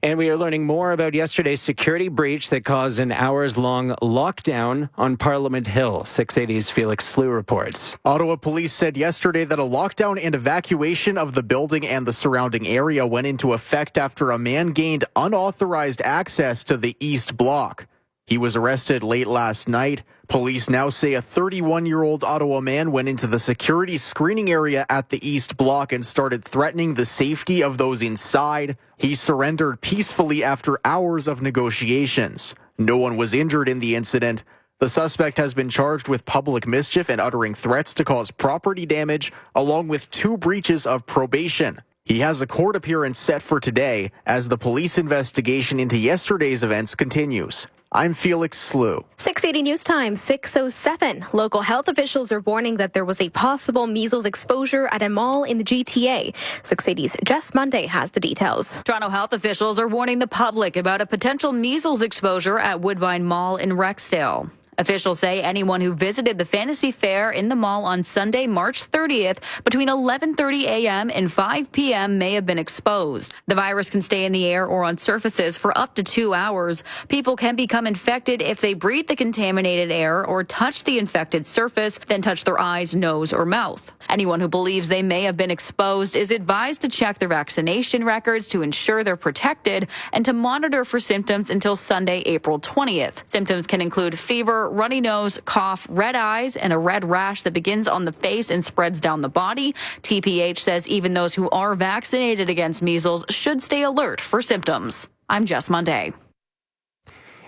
And we are learning more about yesterday's security breach that caused an hours-long lockdown on Parliament Hill. 680's Felix Slew reports. Ottawa police said yesterday that a lockdown and evacuation of the building and the surrounding area went into effect after a man gained unauthorized access to the East Block. He was arrested late last night. Police now say a 31-year-old Ottawa man went into the security screening area at the East Block and started threatening the safety of those inside. He surrendered peacefully after hours of negotiations. No one was injured in the incident. The suspect has been charged with public mischief and uttering threats to cause property damage, along with 2 breaches of probation. He has a court appearance set for today as the police investigation into yesterday's events continues. I'm Felix Slew. 680 News Time, 6:07. Local health officials are warning that there was a possible measles exposure at a mall in the GTA. 680's Jess Monday has the details. Toronto health officials are warning the public about a potential measles exposure at Woodbine Mall in Rexdale. Officials say anyone who visited the Fantasy Fair in the mall on Sunday, March 30th, between 11:30 a.m. and 5 p.m. may have been exposed. The virus can stay in the air or on surfaces for up to 2 hours. People can become infected if they breathe the contaminated air or touch the infected surface, then touch their eyes, nose, or mouth. Anyone who believes they may have been exposed is advised to check their vaccination records to ensure they're protected and to monitor for symptoms until Sunday, April 20th. Symptoms can include fever, runny nose, cough, red eyes, and a red rash that begins on the face and spreads down the body. TPH says even those who are vaccinated against measles should stay alert for symptoms. I'm Jess Monday.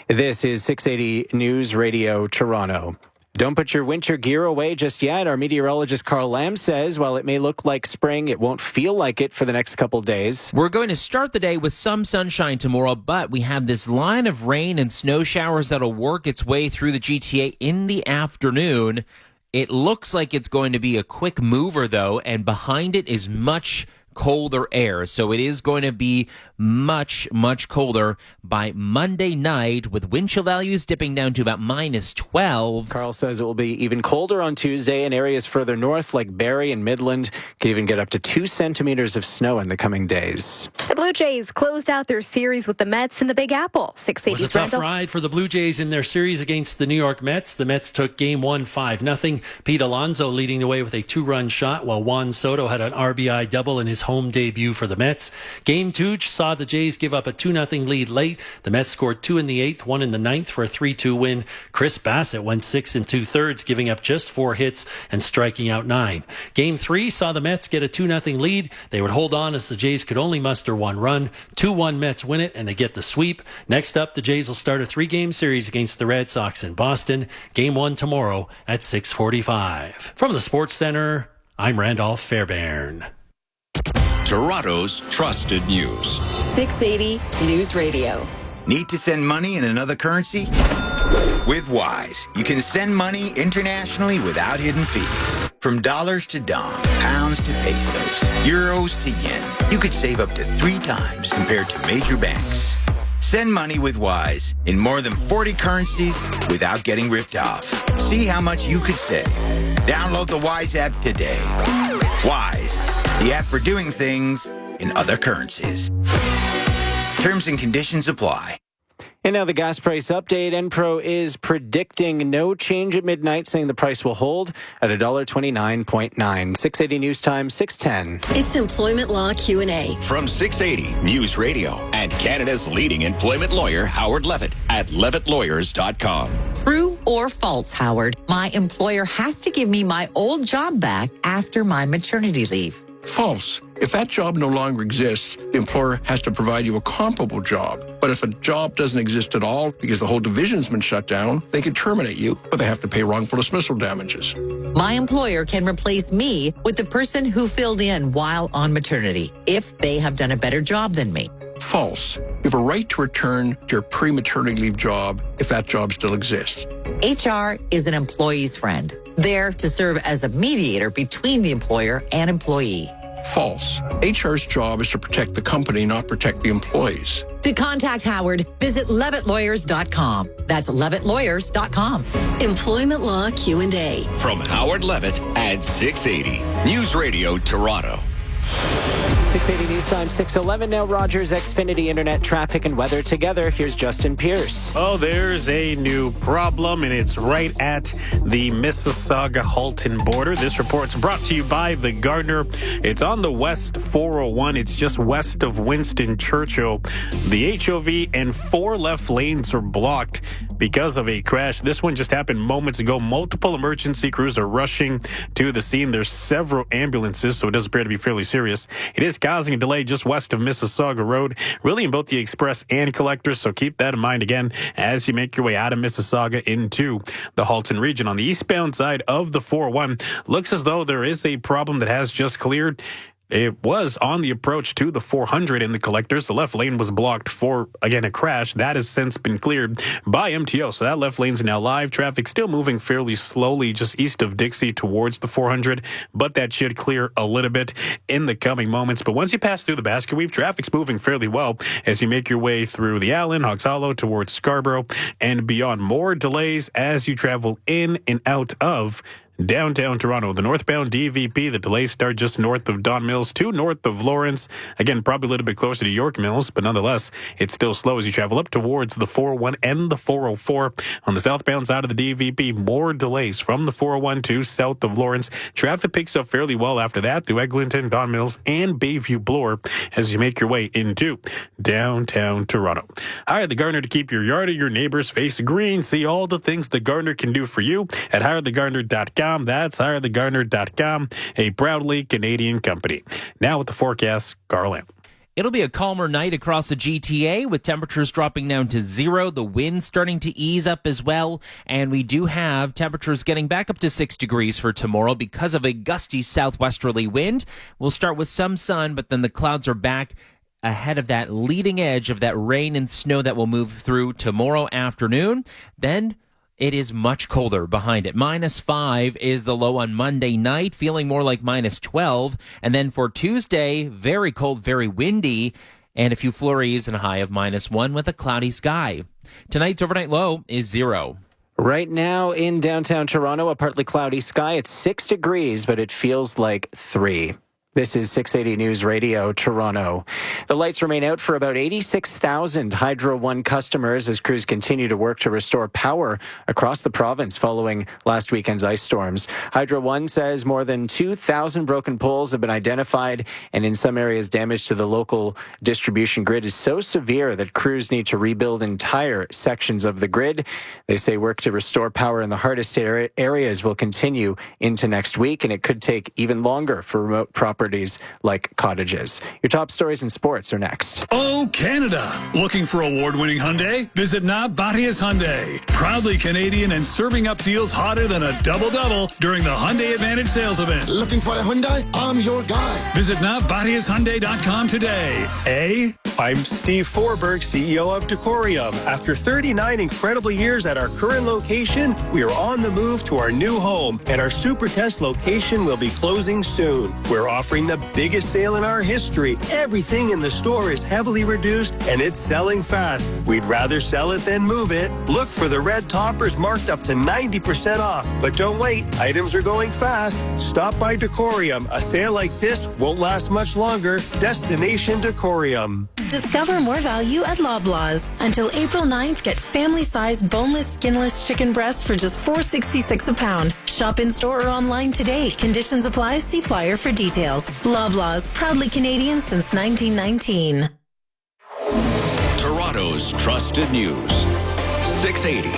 This is 680 News Radio Toronto. Don't put your winter gear away just yet. Our meteorologist Carl Lamb says while it may look like spring, it won't feel like it for the next couple days. We're going to start the day with some sunshine tomorrow, but we have this line of rain and snow showers that'll work its way through the GTA in the afternoon. It looks like it's going to be a quick mover, though, and behind it is much colder air. So it is going to be much, much colder by Monday night, with wind chill values dipping down to about -12. Carl says it will be even colder on Tuesday in areas further north like Barrie and Midland. Could even get up to 2 centimeters of snow in the coming days. The Blue Jays closed out their series with the Mets in the Big Apple. 680's It was a tough ride for the Blue Jays in their series against the New York Mets. The Mets took Game 1 5-0. Pete Alonso leading the way with a 2-run shot, while Juan Soto had an RBI double in his home debut for the Mets. Game 2 saw the Jays give up a 2-0 lead late. The Mets scored 2 in the 8th, 1 in the 9th for a 3-2 win. Chris Bassett went 6 2/3, giving up just 4 hits and striking out 9. Game 3 saw the Mets get a 2-0 lead. They would hold on as the Jays could only muster 1 run. 2-1 Mets win it and they get the sweep. Next up, the Jays will start a 3-game series against the Red Sox in Boston. Game 1 tomorrow at 6:45. From the Sports Center, I'm Randolph Fairbairn. Toronto's trusted news. 680 News Radio. Need to send money in another currency? With Wise, you can send money internationally without hidden fees. From dollars to dong, pounds to pesos, euros to yen, you could save up to 3 times compared to major banks. Send money with Wise in more than 40 currencies without getting ripped off. See how much you could save. Download the Wise app today. Wise, the app for doing things in other currencies. Terms and conditions apply. And now the gas price update. Enpro is predicting no change at midnight, saying the price will hold at $1.29.9. 680 News Time, 6:10. It's Employment Law Q&A. From 680 News Radio and Canada's leading employment lawyer, Howard Levitt, at levittlawyers.com. True or false, Howard? My employer has to give me my old job back after my maternity leave. False. If that job no longer exists, the employer has to provide you a comparable job. But if a job doesn't exist at all because the whole division's been shut down, they can terminate you, or they have to pay wrongful dismissal damages. My employer can replace me with the person who filled in while on maternity if they have done a better job than me. False. You have a right to return to your pre-maternity leave job if that job still exists. HR is an employee's friend, there to serve as a mediator between the employer and employee. False. HR's job is to protect the company, not protect the employees. To contact Howard, visit levittlawyers.com. That's levittlawyers.com. Employment Law Q&A. From Howard Levitt at 680 News Radio Toronto. 680 News Time, 6:11 now. Rogers, Xfinity, Internet, traffic, and weather together. Here's Justin Pierce. Oh, there's a new problem, and it's right at the Mississauga-Halton border. This report's brought to you by the Gardner. It's on the West 401. It's just west of Winston Churchill. The HOV and 4 left lanes are blocked because of a crash. This one just happened moments ago. Multiple emergency crews are rushing to the scene. There's several ambulances, so it does appear to be fairly serious. It is causing a delay just west of Mississauga Road, really in both the express and collectors, so keep that in mind again as you make your way out of Mississauga into the Halton region. On the eastbound side of the 401, looks as though there is a problem that has just cleared. It was on the approach to the 400 in the collectors. The left lane was blocked for, again, a crash. That has since been cleared by MTO. So that left lane's now live. Traffic still moving fairly slowly just east of Dixie towards the 400, but that should clear a little bit in the coming moments. But once you pass through the basket weave, traffic's moving fairly well as you make your way through the Allen, Hawks Hollow towards Scarborough and beyond. More delays as you travel in and out of downtown Toronto. The northbound DVP, the delays start just north of Don Mills to north of Lawrence. Again, probably a little bit closer to York Mills, but nonetheless, it's still slow as you travel up towards the 401 and the 404. On the southbound side of the DVP, more delays from the 401 to south of Lawrence. Traffic picks up fairly well after that through Eglinton, Don Mills, and Bayview Bloor as you make your way into downtown Toronto. Hire the Gardner to keep your yard or your neighbor's face green. See all the things the Gardner can do for you at HireTheGardner.com. That's HireTheGardner.com, a proudly Canadian company. Now with the forecast, Garland. It'll be a calmer night across the GTA with temperatures dropping down to 0. The wind starting to ease up as well. And we do have temperatures getting back up to 6 degrees for tomorrow because of a gusty southwesterly wind. We'll start with some sun, but then the clouds are back ahead of that leading edge of that rain and snow that will move through tomorrow afternoon. Then it is much colder behind it. -5 is the low on Monday night, feeling more like -12. And then for Tuesday, very cold, very windy, and a few flurries and a high of -1 with a cloudy sky. Tonight's overnight low is 0. Right now in downtown Toronto, a partly cloudy sky. It's 6 degrees, but it feels like 3. This is 680 News Radio, Toronto. The lights remain out for about 86,000 Hydro One customers as crews continue to work to restore power across the province following last weekend's ice storms. Hydro One says more than 2,000 broken poles have been identified, and in some areas damage to the local distribution grid is so severe that crews need to rebuild entire sections of the grid. They say work to restore power in the hardest areas will continue into next week, and it could take even longer for remote properties like cottages. Your top stories in sports are next. Oh, Canada! Looking for award-winning Hyundai? Visit Na Batias Hyundai. Proudly Canadian and serving up deals hotter than a double-double during the Hyundai Advantage sales event. Looking for a Hyundai? I'm your guy. Visit NaBatiasHyundai.com today. I'm Steve Forberg, CEO of Decorium. After 39 incredible years at our current location, we are on the move to our new home, and our Super Test location will be closing soon. We're offering the biggest sale in our history. Everything in the store is heavily reduced, and it's selling fast. We'd rather sell it than move it. Look for the red toppers marked up to 90% off. But don't wait, items are going fast. Stop by Decorium. A sale like this won't last much longer. Destination Decorium. Discover more value at Loblaws. Until April 9th, get family-sized boneless, skinless chicken breasts for just $4.66 a pound. Shop in-store or online today. Conditions apply. See flyer for details. Loblaws, proudly Canadian since 1919. Toronto's trusted news. 680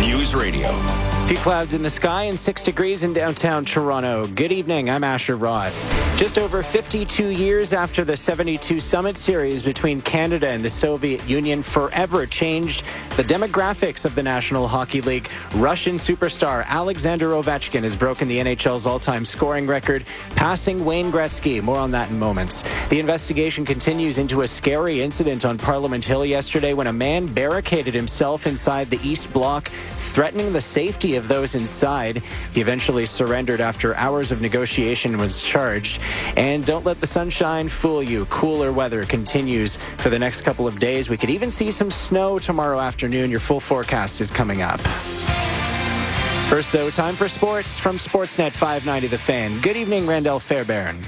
News Radio. A few clouds in the sky and 6 degrees in downtown Toronto. Good evening. I'm Asher Roth. Just over 52 years after the 72 Summit Series between Canada and the Soviet Union forever changed the demographics of the National Hockey League, Russian superstar Alexander Ovechkin has broken the NHL's all-time scoring record, passing Wayne Gretzky. More on that in moments. The investigation continues into a scary incident on Parliament Hill yesterday when a man barricaded himself inside the East Block, threatening the safety of those inside. He eventually surrendered after hours of negotiation and was charged. And don't let the sunshine fool you. Cooler weather continues for the next couple of days. We could even see some snow tomorrow afternoon. Your full forecast is coming up. First, though, time for sports from Sportsnet 590 The Fan. Good evening, Randall Fairbairn.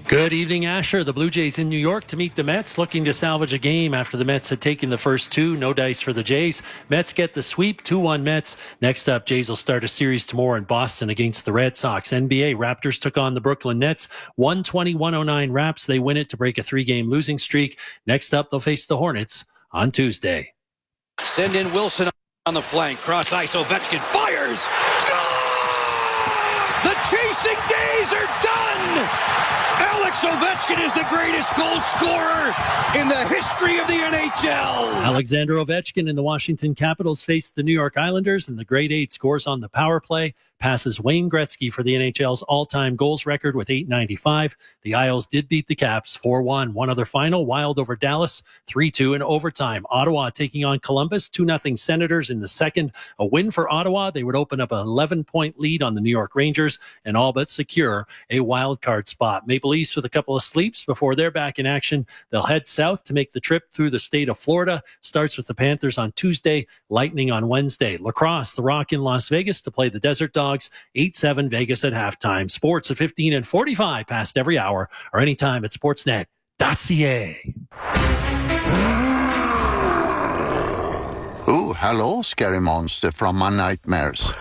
Good evening, Asher. The Blue Jays in New York to meet the Mets, looking to salvage a game after the Mets had taken the first two. No dice for the Jays. Mets get the sweep, 2-1 Mets. Next up, Jays will start a series tomorrow in Boston against the Red Sox. NBA, Raptors took on the Brooklyn Nets. 120-109 Raps. They win it to break a 3-game losing streak. Next up, they'll face the Hornets on Tuesday. Send in Wilson on the flank. Cross ice. Ovechkin fires. Score! The chasing days are done! Alex Ovechkin is the greatest goal scorer in the history of the NHL. Alexander Ovechkin and the Washington Capitals face the New York Islanders, and the grade 8 scores on the power play, passes Wayne Gretzky for the NHL's all-time goals record with 895. The Isles did beat the Caps 4-1. One other final, Wild over Dallas, 3-2 in overtime. Ottawa taking on Columbus, 2-0 Senators in the second. A win for Ottawa. They would open up an 11-point lead on the New York Rangers and all but secure a wild card spot. Maple Leafs with a couple of sleeps before they're back in action. They'll head south to make the trip through the state of Florida. Starts with the Panthers on Tuesday, Lightning on Wednesday. Lacrosse, the Rock in Las Vegas to play the Desert Dogs. 8-7 Vegas at halftime. Sports at 15 and 45 past every hour or anytime at sportsnet.ca. Oh, hello, scary monster from my nightmares.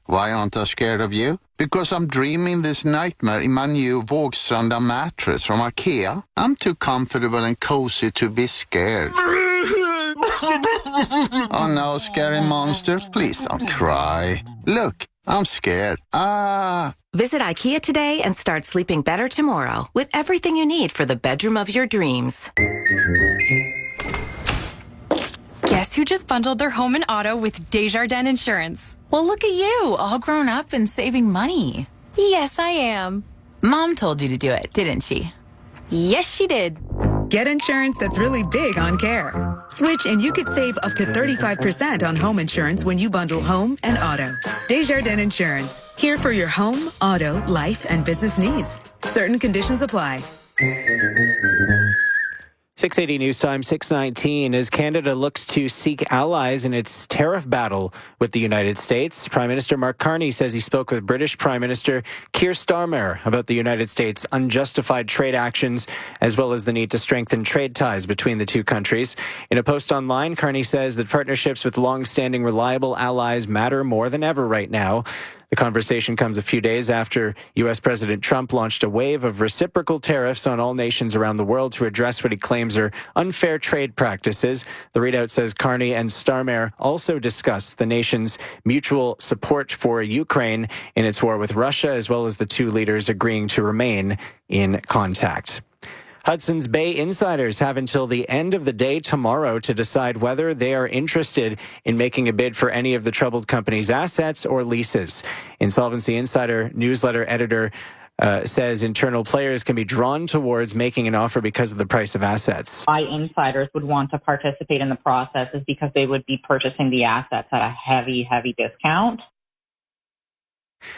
Why aren't I scared of you? Because I'm dreaming this nightmare in my new Vågstranda mattress from IKEA. I'm too comfortable and cozy to be scared. Oh no, scary monster, please don't cry. Look, I'm scared. Visit IKEA today and start sleeping better tomorrow with everything you need for the bedroom of your dreams. Guess who just bundled their home and auto with Desjardins Insurance? Well, look at you, all grown up and saving money. Yes, I am. Mom told you to do it, didn't she? Yes, she did. Get insurance that's really big on care. Switch and you could save up to 35% on home insurance when you bundle home and auto. Desjardins Insurance. Here for your home, auto, life, and business needs. Certain conditions apply. 680 News Time, 619. As Canada looks to seek allies in its tariff battle with the United States, Prime Minister Mark Carney says he spoke with British Prime Minister Keir Starmer about the United States' unjustified trade actions, as well as the need to strengthen trade ties between the two countries. In a post online, Carney says that partnerships with long-standing, reliable allies matter more than ever right now. The conversation comes a few days after U.S. President Trump launched a wave of reciprocal tariffs on all nations around the world to address what he claims are unfair trade practices. The readout says Carney and Starmer also discussed the nation's mutual support for Ukraine in its war with Russia, as well as the two leaders agreeing to remain in contact. Hudson's Bay insiders have until the end of the day tomorrow to decide whether they are interested in making a bid for any of the troubled company's assets or leases. Insolvency Insider newsletter editor says internal players can be drawn towards making an offer because of the price of assets. Why insiders would want to participate in the process is because they would be purchasing the assets at a heavy, heavy discount.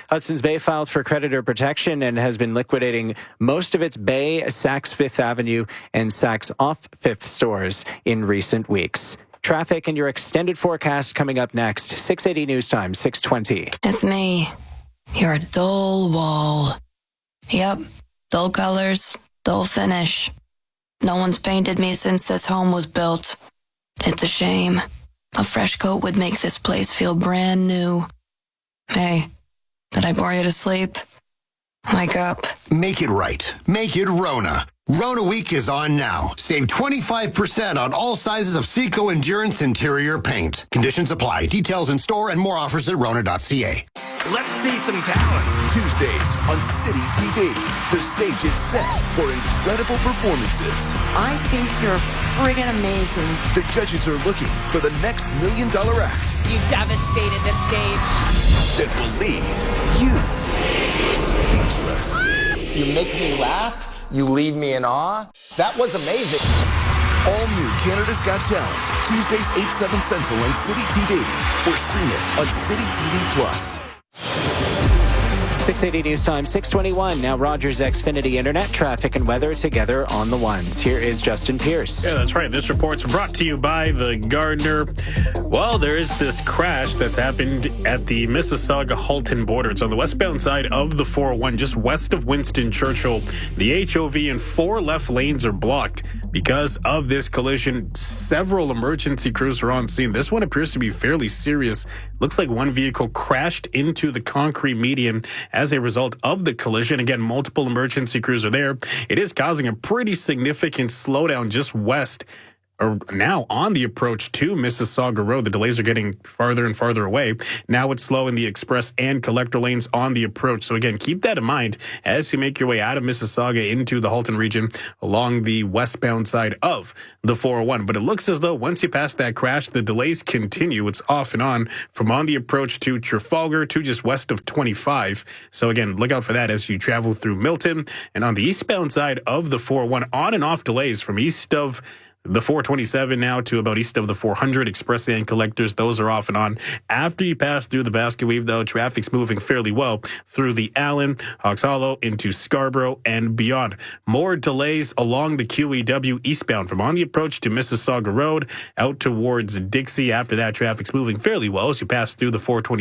Hudson's Bay filed for creditor protection and has been liquidating most of its Bay, Saks Fifth Avenue, and Saks Off Fifth stores in recent weeks. Traffic and your extended forecast coming up next. 680 News Time, 620. It's me, your dull wall. Yep, dull colors, dull finish. No one's painted me since this home was built. It's a shame. A fresh coat would make this place feel brand new. Hey, did I bore you to sleep? Wake up. Make it right. Make it Rona. Rona Week is on now. Save 25% on all sizes of Seco Endurance interior paint. Conditions apply. Details in store and more offers at Rona.ca. Let's see some talent. Tuesdays on City TV. The stage is set for incredible performances. I think you're friggin' amazing. The judges are looking for the next $1 million act. You devastated the stage. That will leave you speechless. You make me laugh. You leave me in awe. That was amazing. All new Canada's Got Talent. Tuesdays 8/7 Central on City TV. Or stream it on City TV Plus. 680 News Time, 621. Now Rogers Xfinity Internet, traffic and weather together on the ones. Here is Justin Pierce. Yeah, that's right. This report's brought to you by the Gardner. Well, there is this crash that's happened at the Mississauga-Halton border. It's on the westbound side of the 401, just west of Winston Churchill. The HOV and 4 left lanes are blocked because of this collision. Several emergency crews are on scene. This one appears to be fairly serious. Looks like one vehicle crashed into the concrete median as a result of the collision. Again, multiple emergency crews are there. It is causing a pretty significant slowdown just west or now on the approach to Mississauga Road. The delays are getting farther and farther away. Now it's slow in the express and collector lanes on the approach. So again, keep that in mind as you make your way out of Mississauga into the Halton region along the westbound side of the 401. But it looks as though once you pass that crash, the delays continue. It's off and on from on the approach to Trafalgar to just west of 25. So again, look out for that as you travel through Milton. And on the eastbound side of the 401, on and off delays from east of the 427 now to about east of the 400 express and collectors. Those are off and on. After you pass through the Basket Weave, though, traffic's moving fairly well through the Allen, Hawks Hollow, into Scarborough and beyond. More delays along the QEW eastbound from on the approach to Mississauga Road out towards Dixie. After that, traffic's moving fairly well as you pass through the 420.